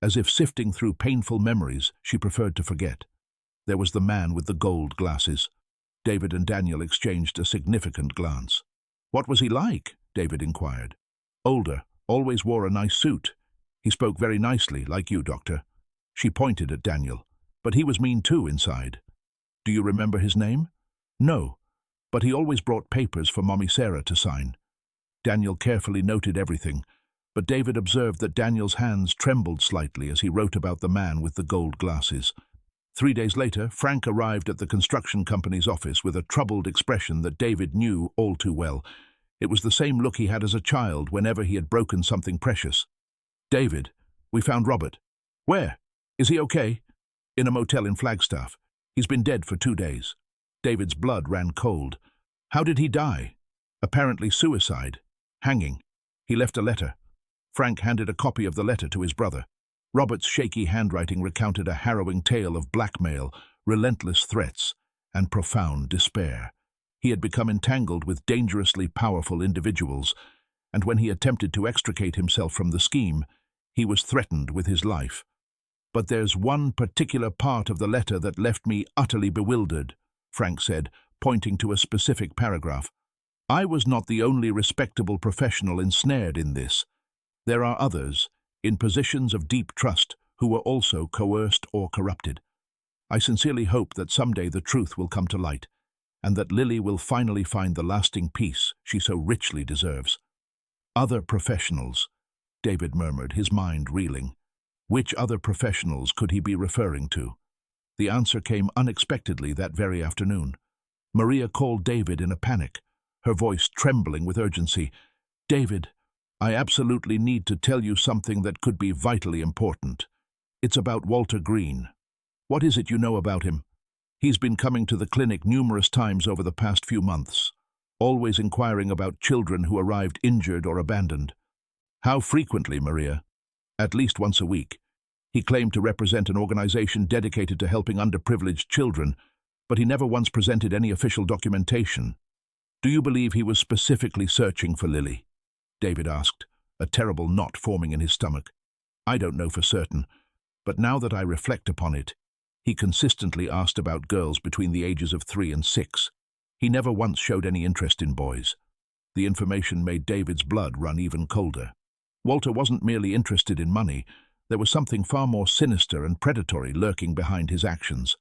as if sifting through painful memories she preferred to forget. There was the man with the gold glasses. David and Daniel exchanged a significant glance. "What was he like?" David inquired. "Older, always wore a nice suit. He spoke very nicely, like you, Doctor." She pointed at Daniel. "But he was mean too inside." "Do you remember his name?" "No, but he always brought papers for Mommy Sarah to sign." Daniel carefully noted everything, but David observed that Daniel's hands trembled slightly as he wrote about the man with the gold glasses. 3 days later, Frank arrived at the construction company's office with a troubled expression that David knew all too well. It was the same look he had as a child whenever he had broken something precious. "David, we found Robert." "Where? Is he okay?" "In a motel in Flagstaff. He's been dead for 2 days." David's blood ran cold. "How did he die?" "Apparently suicide. Hanging. He left a letter." Frank handed a copy of the letter to his brother. Robert's shaky handwriting recounted a harrowing tale of blackmail, relentless threats, and profound despair. He had become entangled with dangerously powerful individuals, and when he attempted to extricate himself from the scheme, he was threatened with his life. "But there's one particular part of the letter that left me utterly bewildered," Frank said, pointing to a specific paragraph. "I was not the only respectable professional ensnared in this. There are others, in positions of deep trust, who were also coerced or corrupted. I sincerely hope that someday the truth will come to light, and that Lily will finally find the lasting peace she so richly deserves." "Other professionals," David murmured, his mind reeling. Which other professionals could he be referring to? The answer came unexpectedly that very afternoon. Maria called David in a panic, her voice trembling with urgency. "David, I absolutely need to tell you something that could be vitally important. It's about Walter Green." "What is it you know about him?" "He's been coming to the clinic numerous times over the past few months, always inquiring about children who arrived injured or abandoned." "How frequently, Maria?" "At least once a week. He claimed to represent an organization dedicated to helping underprivileged children, but he never once presented any official documentation." "Do you believe he was specifically searching for Lily?" David asked, a terrible knot forming in his stomach. "I don't know for certain, but now that I reflect upon it, he consistently asked about girls between the ages of 3 and 6. He never once showed any interest in boys." The information made David's blood run even colder. Walter wasn't merely interested in money. There was something far more sinister and predatory lurking behind his actions.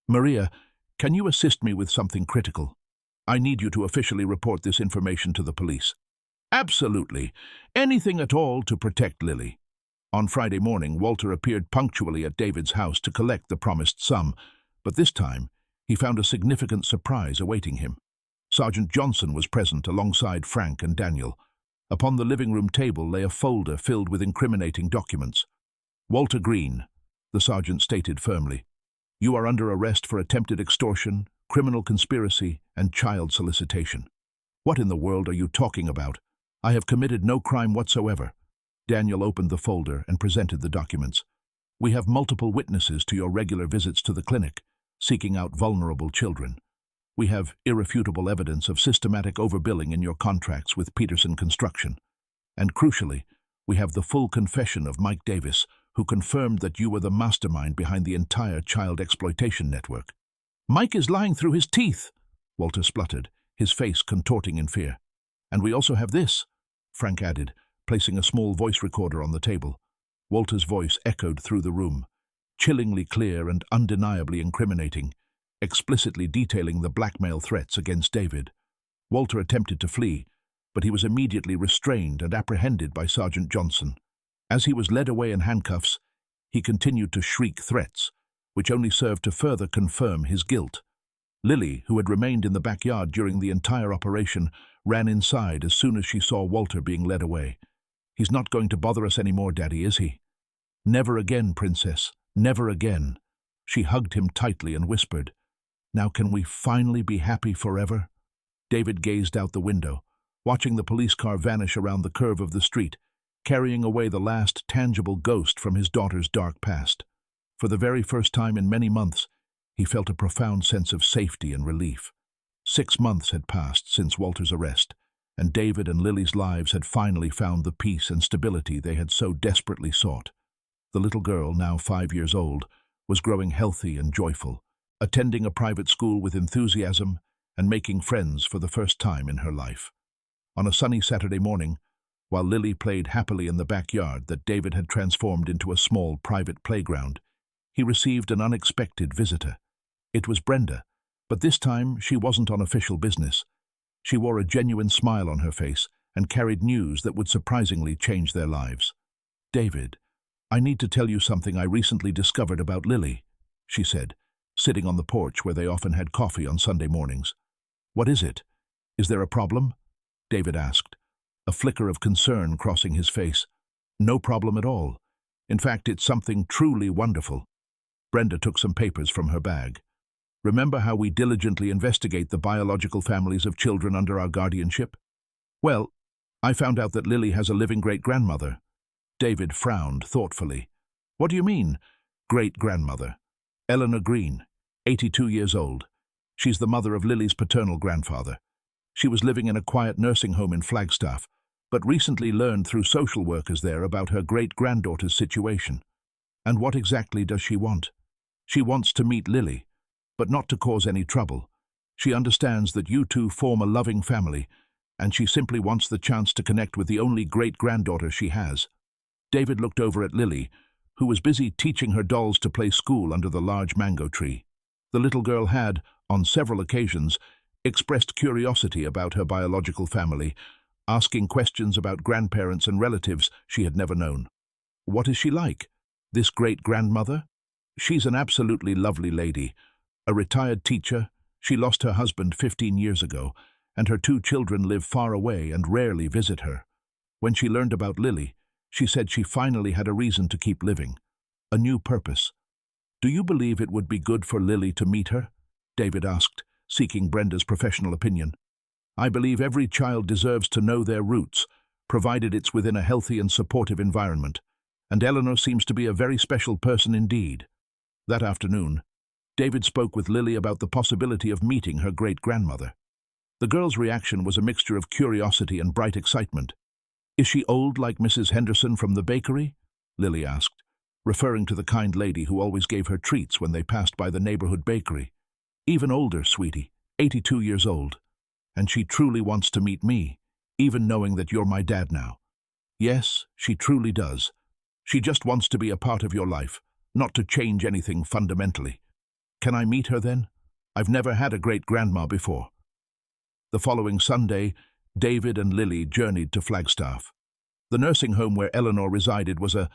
"Maria, can you assist me with something critical? I need you to officially report this information to the police." "Absolutely. Anything at all to protect Lily." On Friday morning, Walter appeared punctually at David's house to collect the promised sum, but this time he found a significant surprise awaiting him. Sergeant Johnson was present alongside Frank and Daniel. Upon the living room table lay a folder filled with incriminating documents. "Walter Green," the sergeant stated firmly, "you are under arrest for attempted extortion, criminal conspiracy, and child solicitation." "What in the world are you talking about? I have committed no crime whatsoever." Daniel opened the folder and presented the documents. "We have multiple witnesses to your regular visits to the clinic, seeking out vulnerable children. We have irrefutable evidence of systematic overbilling in your contracts with Peterson Construction. And crucially, we have the full confession of Mike Davis, who confirmed that you were the mastermind behind the entire child exploitation network." "Mike is lying through his teeth," Walter spluttered, his face contorting in fear. "And we also have this," Frank added, placing a small voice recorder on the table. Walter's voice echoed through the room, chillingly clear and undeniably incriminating, explicitly detailing the blackmail threats against David. Walter attempted to flee, but he was immediately restrained and apprehended by Sergeant Johnson. As he was led away in handcuffs, he continued to shriek threats, which only served to further confirm his guilt. Lily, who had remained in the backyard during the entire operation, ran inside as soon as she saw Walter being led away. "He's not going to bother us anymore, Daddy, is he?" "Never again, Princess, never again." She hugged him tightly and whispered, "Now can we finally be happy forever?" David gazed out the window, watching the police car vanish around the curve of the street, carrying away the last tangible ghost from his daughter's dark past. For the very first time in many months, he felt a profound sense of safety and relief. 6 months had passed since Walter's arrest, and David and Lily's lives had finally found the peace and stability they had so desperately sought. The little girl, now 5 years old, was growing healthy and joyful, attending a private school with enthusiasm and making friends for the first time in her life. On a sunny Saturday morning, while Lily played happily in the backyard that David had transformed into a small private playground, he received an unexpected visitor. It was Brenda, but this time she wasn't on official business. She wore a genuine smile on her face and carried news that would surprisingly change their lives. "David, I need to tell you something I recently discovered about Lily," she said, sitting on the porch where they often had coffee on Sunday mornings. "What is it? Is there a problem?" David asked, a flicker of concern crossing his face. "No problem at all. In fact, it's something truly wonderful." Brenda took some papers from her bag. "Remember how we diligently investigate the biological families of children under our guardianship? Well, I found out that Lily has a living great-grandmother." David frowned thoughtfully. "What do you mean, great-grandmother?" "Eleanor Green, 82 years old. She's the mother of Lily's paternal grandfather. She was living in a quiet nursing home in Flagstaff, but recently learned through social workers there about her great-granddaughter's situation." "And what exactly does she want?" "She wants to meet Lily, but not to cause any trouble. She understands that you two form a loving family, and she simply wants the chance to connect with the only great-granddaughter she has." David looked over at Lily, who was busy teaching her dolls to play school under the large mango tree. The little girl had, on several occasions, expressed curiosity about her biological family, asking questions about grandparents and relatives she had never known. "What is she like, this great-grandmother?" "She's an absolutely lovely lady. A retired teacher, she lost her husband 15 years ago, and her 2 children live far away and rarely visit her. When she learned about Lily, she said she finally had a reason to keep living, a new purpose." "Do you believe it would be good for Lily to meet her?" David asked, seeking Brenda's professional opinion. "I believe every child deserves to know their roots, provided it's within a healthy and supportive environment, and Eleanor seems to be a very special person indeed." That afternoon, David spoke with Lily about the possibility of meeting her great-grandmother. The girl's reaction was a mixture of curiosity and bright excitement. "Is she old like Mrs. Henderson from the bakery?" Lily asked, referring to the kind lady who always gave her treats when they passed by the neighborhood bakery. "Even older, sweetie, 82 years old. And she truly wants to meet me, even knowing that you're my dad now." "Yes, she truly does. She just wants to be a part of your life, not to change anything fundamentally." "Can I meet her then? I've never had a great-grandma before." The following Sunday, David and Lily journeyed to Flagstaff. The nursing home where Eleanor resided was a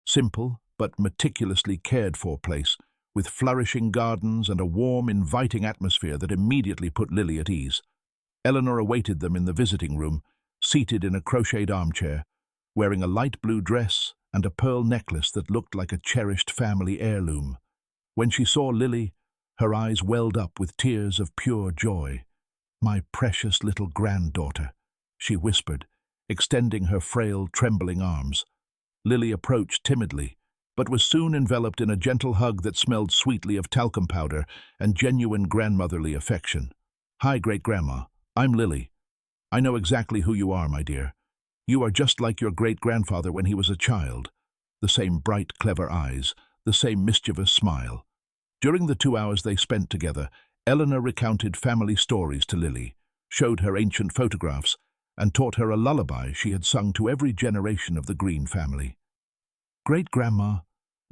simple but meticulously cared-for place, with flourishing gardens and a warm, inviting atmosphere that immediately put Lily at ease. Eleanor awaited them in the visiting room, seated in a crocheted armchair, wearing a light blue dress and a pearl necklace that looked like a cherished family heirloom. When she saw Lily, her eyes welled up with tears of pure joy. "My precious little granddaughter," she whispered, extending her frail, trembling arms. Lily approached timidly, but was soon enveloped in a gentle hug that smelled sweetly of talcum powder and genuine grandmotherly affection. "Hi, great-grandma. I'm Lily. I know exactly who you are, my dear. You are just like your great-grandfather when he was a child. The same bright, clever eyes, the same mischievous smile." During the 2 hours they spent together, Eleanor recounted family stories to Lily, showed her ancient photographs, and taught her a lullaby she had sung to every generation of the Green family. Great-grandma,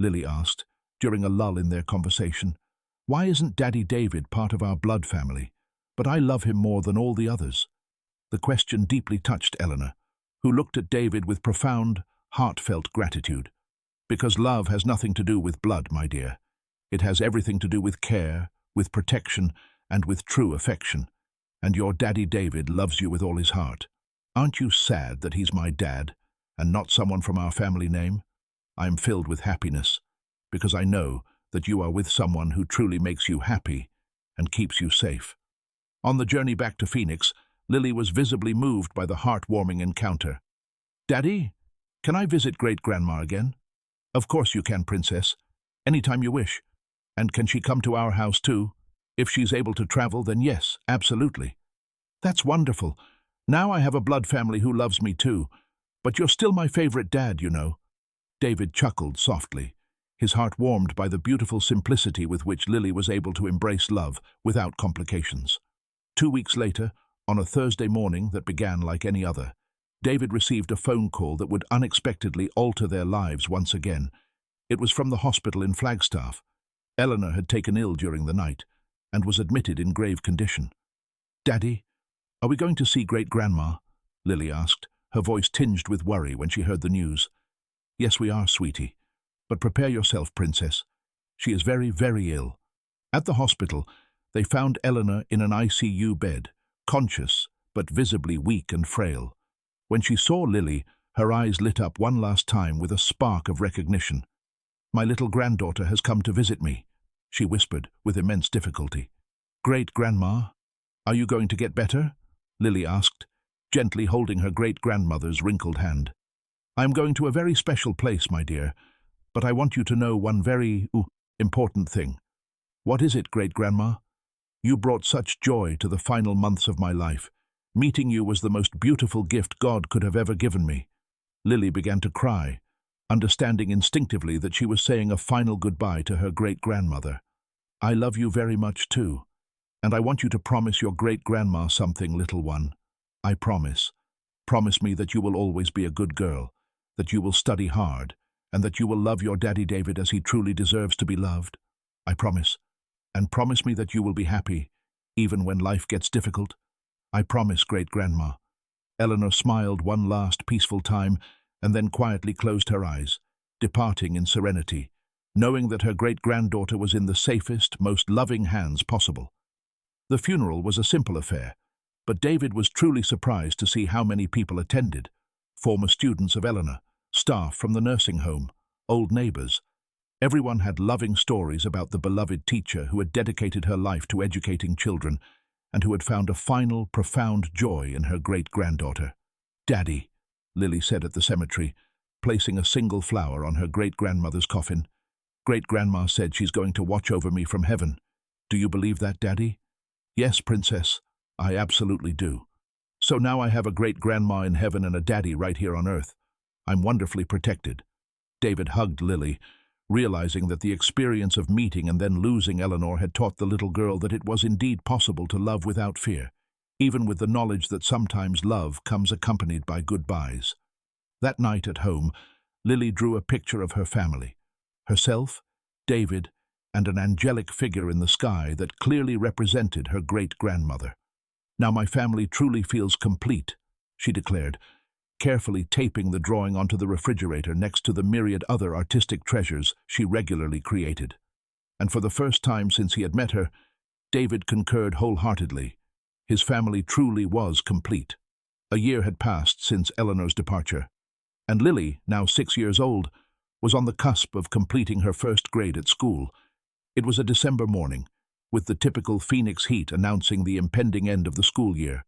Lily asked, during a lull in their conversation, why isn't Daddy David part of our blood family? But I love him more than all the others. The question deeply touched Eleanor, who looked at David with profound, heartfelt gratitude. Because love has nothing to do with blood, my dear. It has everything to do with care, with protection, and with true affection. And your Daddy David loves you with all his heart. Aren't you sad that he's my dad, and not someone from our family name? I am filled with happiness, because I know that you are with someone who truly makes you happy and keeps you safe. On the journey back to Phoenix, Lily was visibly moved by the heartwarming encounter. Daddy, can I visit Great-grandma again? Of course you can, Princess. Anytime you wish. And can she come to our house too? If she's able to travel, then yes, absolutely. That's wonderful. Now I have a blood family who loves me too. But you're still my favorite dad, you know. David chuckled softly, his heart warmed by the beautiful simplicity with which Lily was able to embrace love without complications. 2 weeks later, on a Thursday morning that began like any other, David received a phone call that would unexpectedly alter their lives once again. It was from the hospital in Flagstaff. Eleanor had taken ill during the night and was admitted in grave condition. Daddy, are we going to see Great-grandma? Lily asked, her voice tinged with worry when she heard the news. Yes, we are, sweetie. But prepare yourself, Princess. She is very, very ill. At the hospital, they found Eleanor in an ICU bed, conscious but visibly weak and frail. When she saw Lily, her eyes lit up one last time with a spark of recognition. My little granddaughter has come to visit me, she whispered with immense difficulty. Great-grandma, are you going to get better? Lily asked, gently holding her great-grandmother's wrinkled hand. I am going to a very special place, my dear, but I want you to know one very important thing. What is it, Great-grandma? You brought such joy to the final months of my life. Meeting you was the most beautiful gift God could have ever given me. Lily began to cry, understanding instinctively that she was saying a final goodbye to her great-grandmother. I love you very much too, and I want you to promise your great-grandma something, little one. I promise. Promise me that you will always be a good girl, that you will study hard, and that you will love your Daddy David as he truly deserves to be loved. I promise. And promise me that you will be happy, even when life gets difficult. I promise, Great-grandma. Eleanor smiled one last peaceful time and then quietly closed her eyes, departing in serenity, knowing that her great-granddaughter was in the safest, most loving hands possible. The funeral was a simple affair, but David was truly surprised to see how many people attended. Former students of Eleanor, staff from the nursing home, old neighbors. Everyone had loving stories about the beloved teacher who had dedicated her life to educating children and who had found a final, profound joy in her great-granddaughter. Daddy, Lily said at the cemetery, placing a single flower on her great-grandmother's coffin. Great-grandma said she's going to watch over me from heaven. Do you believe that, Daddy? Yes, Princess, I absolutely do. So now I have a great-grandma in heaven and a daddy right here on earth. I'm wonderfully protected. David hugged Lily, realizing that the experience of meeting and then losing Eleanor had taught the little girl that it was indeed possible to love without fear, even with the knowledge that sometimes love comes accompanied by goodbyes. That night at home, Lily drew a picture of her family, herself, David, and an angelic figure in the sky that clearly represented her great-grandmother. Now my family truly feels complete, she declared, carefully taping the drawing onto the refrigerator next to the myriad other artistic treasures she regularly created. And for the first time since he had met her, David concurred wholeheartedly. His family truly was complete. A year had passed since Eleanor's departure, and Lily, now 6 years old, was on the cusp of completing her first grade at school. It was a December morning, with the typical Phoenix heat announcing the impending end of the school year,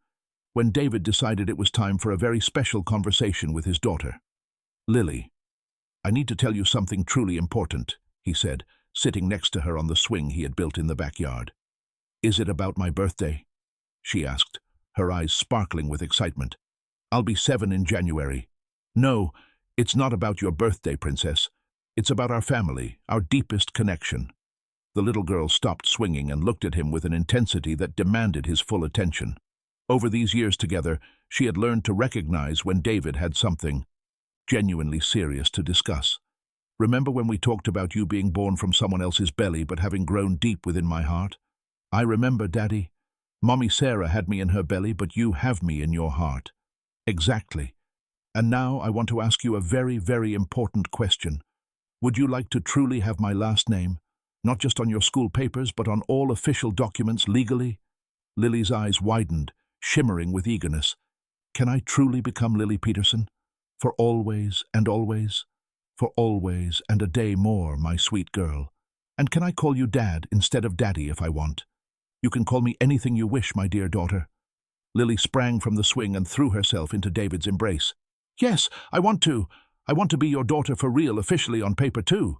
when David decided it was time for a very special conversation with his daughter. Lily, I need to tell you something truly important, he said, sitting next to her on the swing he had built in the backyard. Is it about my birthday? She asked, her eyes sparkling with excitement. I'll be 7 in January. No, it's not about your birthday, Princess. It's about our family, our deepest connection. The little girl stopped swinging and looked at him with an intensity that demanded his full attention. Over these years together, she had learned to recognize when David had something genuinely serious to discuss. Remember when we talked about you being born from someone else's belly but having grown deep within my heart? I remember, Daddy. Mommy Sarah had me in her belly, but you have me in your heart. Exactly. And now I want to ask you a very, very important question. Would you like to truly have my last name? Not just on your school papers, but on all official documents legally? Lily's eyes widened, shimmering with eagerness. Can I truly become Lily Peterson? For always and always? For always and a day more, my sweet girl. And can I call you Dad instead of Daddy if I want? You can call me anything you wish, my dear daughter. Lily sprang from the swing and threw herself into David's embrace. Yes, I want to. I want to be your daughter for real, officially on paper too.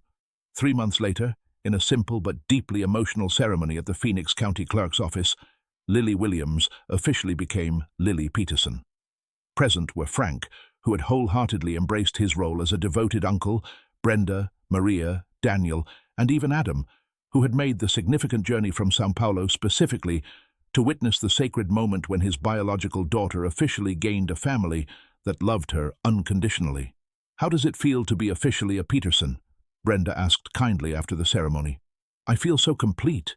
3 months later, in a simple but deeply emotional ceremony at the Phoenix County Clerk's office, Lily Williams officially became Lily Peterson. Present were Frank, who had wholeheartedly embraced his role as a devoted uncle, Brenda, Maria, Daniel, and even Adam, who had made the significant journey from São Paulo specifically to witness the sacred moment when his biological daughter officially gained a family that loved her unconditionally. How does it feel to be officially a Peterson? Brenda asked kindly after the ceremony. I feel so complete,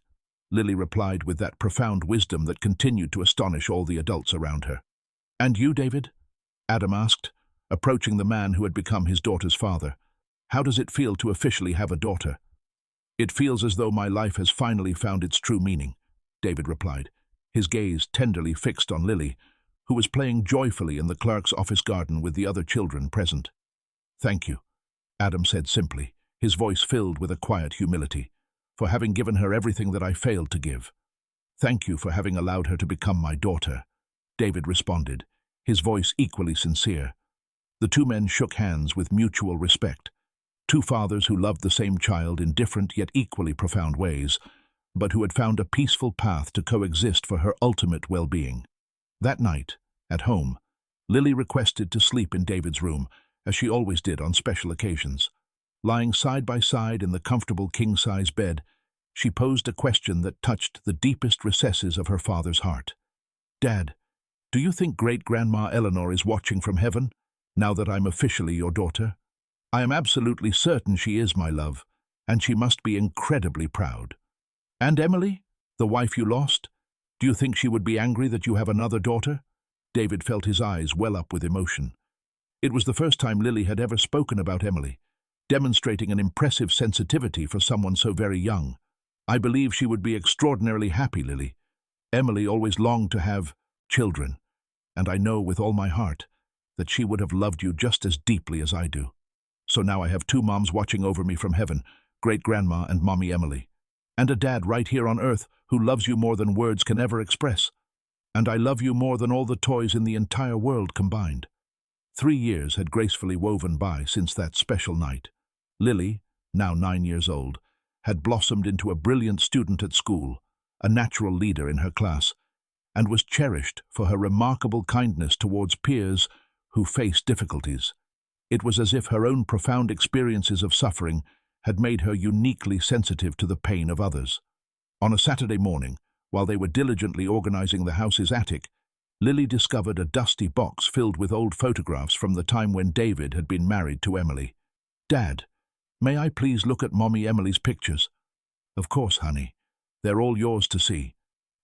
Lily replied with that profound wisdom that continued to astonish all the adults around her. And you, David? Adam asked, approaching the man who had become his daughter's father. How does it feel to officially have a daughter? It feels as though my life has finally found its true meaning, David replied, his gaze tenderly fixed on Lily, who was playing joyfully in the clerk's office garden with the other children present. Thank you, Adam said simply, his voice filled with a quiet humility, for having given her everything that I failed to give. Thank you for having allowed her to become my daughter, David responded, his voice equally sincere. The two men shook hands with mutual respect, two fathers who loved the same child in different yet equally profound ways, but who had found a peaceful path to coexist for her ultimate well-being. That night, at home, Lily requested to sleep in David's room, as she always did on special occasions. Lying side by side in the comfortable king-size bed, she posed a question that touched the deepest recesses of her father's heart. Dad, do you think great-grandma Eleanor is watching from heaven, now that I'm officially your daughter? I am absolutely certain she is, my love, and she must be incredibly proud. And Emily, the wife you lost? Do you think she would be angry that you have another daughter? David felt his eyes well up with emotion. It was the first time Lily had ever spoken about Emily, demonstrating an impressive sensitivity for someone so very young. I believe she would be extraordinarily happy, Lily. Emily always longed to have children, and I know with all my heart that she would have loved you just as deeply as I do. So now I have two moms watching over me from heaven, great-grandma and Mommy Emily, and a dad right here on earth who loves you more than words can ever express. And I love you more than all the toys in the entire world combined. 3 years had gracefully woven by since that special night. Lily, now 9 years old, had blossomed into a brilliant student at school, a natural leader in her class, and was cherished for her remarkable kindness towards peers who faced difficulties. It was as if her own profound experiences of suffering had made her uniquely sensitive to the pain of others. On a Saturday morning, while they were diligently organizing the house's attic, Lily discovered a dusty box filled with old photographs from the time when David had been married to Emily. Dad, may I please look at Mommy Emily's pictures? Of course, honey. They're all yours to see.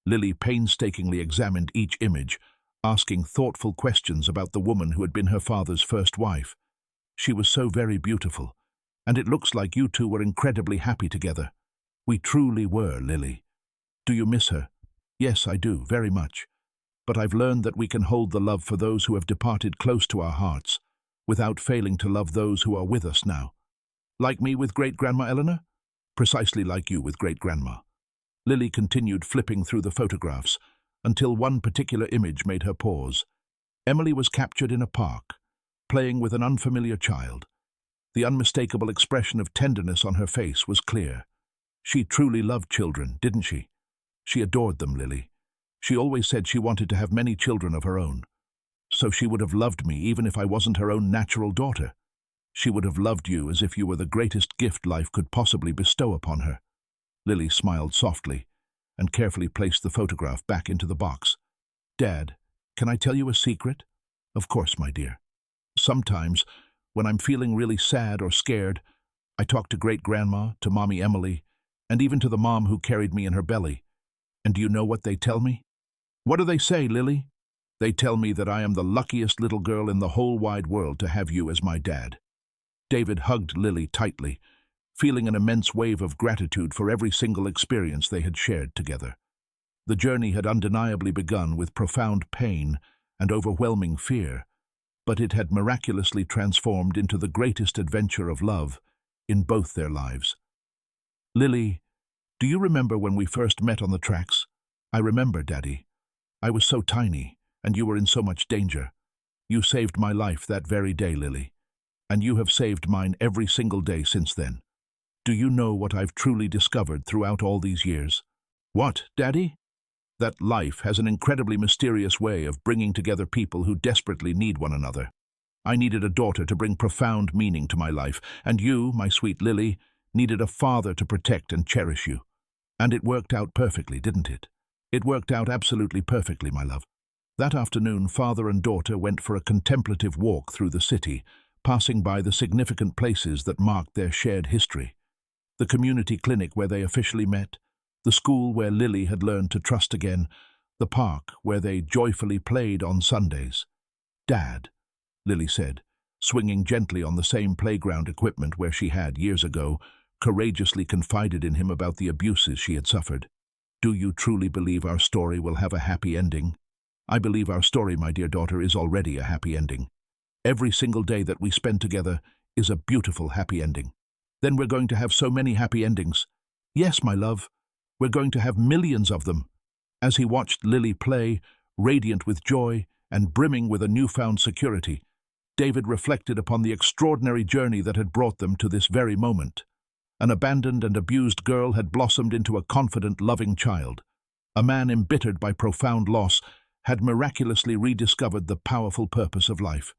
Lily painstakingly examined each image, asking thoughtful questions about the woman who had been her father's first wife. She was so very beautiful, and it looks like you two were incredibly happy together. We truly were, Lily. Do you miss her? Yes, I do, very much. But I've learned that we can hold the love for those who have departed close to our hearts, without failing to love those who are with us now. Like me with great-grandma Eleanor? Precisely like you with great-grandma. Lily continued flipping through the photographs, until one particular image made her pause. Emily was captured in a park, playing with an unfamiliar child. The unmistakable expression of tenderness on her face was clear. She truly loved children, didn't she? She adored them, Lily. She always said she wanted to have many children of her own. So she would have loved me even if I wasn't her own natural daughter. She would have loved you as if you were the greatest gift life could possibly bestow upon her. Lily smiled softly and carefully placed the photograph back into the box. Dad, can I tell you a secret? Of course, my dear. Sometimes, when I'm feeling really sad or scared, I talked to great-grandma, to Mommy Emily, and even to the mom who carried me in her belly. And do you know what they tell me? What do they say, Lily? They tell me that I am the luckiest little girl in the whole wide world to have you as my dad. David hugged Lily tightly, feeling an immense wave of gratitude for every single experience they had shared together. The journey had undeniably begun with profound pain and overwhelming fear, but it had miraculously transformed into the greatest adventure of love in both their lives. Lily, do you remember when we first met on the tracks? I remember, Daddy. I was so tiny, and you were in so much danger. You saved my life that very day, Lily, and you have saved mine every single day since then. Do you know what I've truly discovered throughout all these years? What, Daddy? That life has an incredibly mysterious way of bringing together people who desperately need one another. I needed a daughter to bring profound meaning to my life, and you, my sweet Lily, needed a father to protect and cherish you. And it worked out perfectly, didn't it? It worked out absolutely perfectly, my love. That afternoon, father and daughter went for a contemplative walk through the city, passing by the significant places that marked their shared history. The community clinic where they officially met, the school where Lily had learned to trust again, the park where they joyfully played on Sundays. Dad, Lily said, swinging gently on the same playground equipment where she had, years ago, courageously confided in him about the abuses she had suffered. Do you truly believe our story will have a happy ending? I believe our story, my dear daughter, is already a happy ending. Every single day that we spend together is a beautiful happy ending. Then we're going to have so many happy endings. Yes, my love, we're going to have millions of them. As he watched Lily play, radiant with joy and brimming with a newfound security, David reflected upon the extraordinary journey that had brought them to this very moment. An abandoned and abused girl had blossomed into a confident, loving child. A man embittered by profound loss had miraculously rediscovered the powerful purpose of life.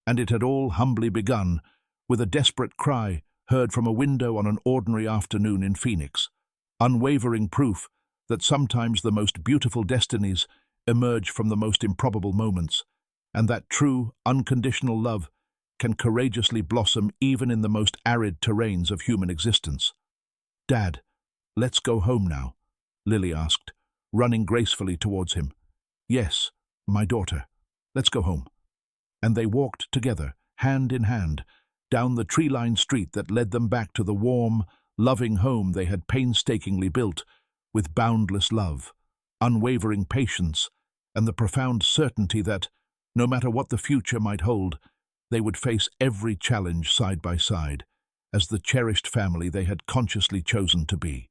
And it had all humbly begun with a desperate cry heard from a window on an ordinary afternoon in Phoenix, unwavering proof that sometimes the most beautiful destinies emerge from the most improbable moments, and that true, unconditional love can courageously blossom even in the most arid terrains of human existence. Dad, let's go home now, Lily asked, running gracefully towards him. Yes, my daughter, let's go home. And they walked together, hand in hand, down the tree-lined street that led them back to the warm, loving home they had painstakingly built with boundless love, unwavering patience, and the profound certainty that, no matter what the future might hold, they would face every challenge side by side, as the cherished family they had consciously chosen to be.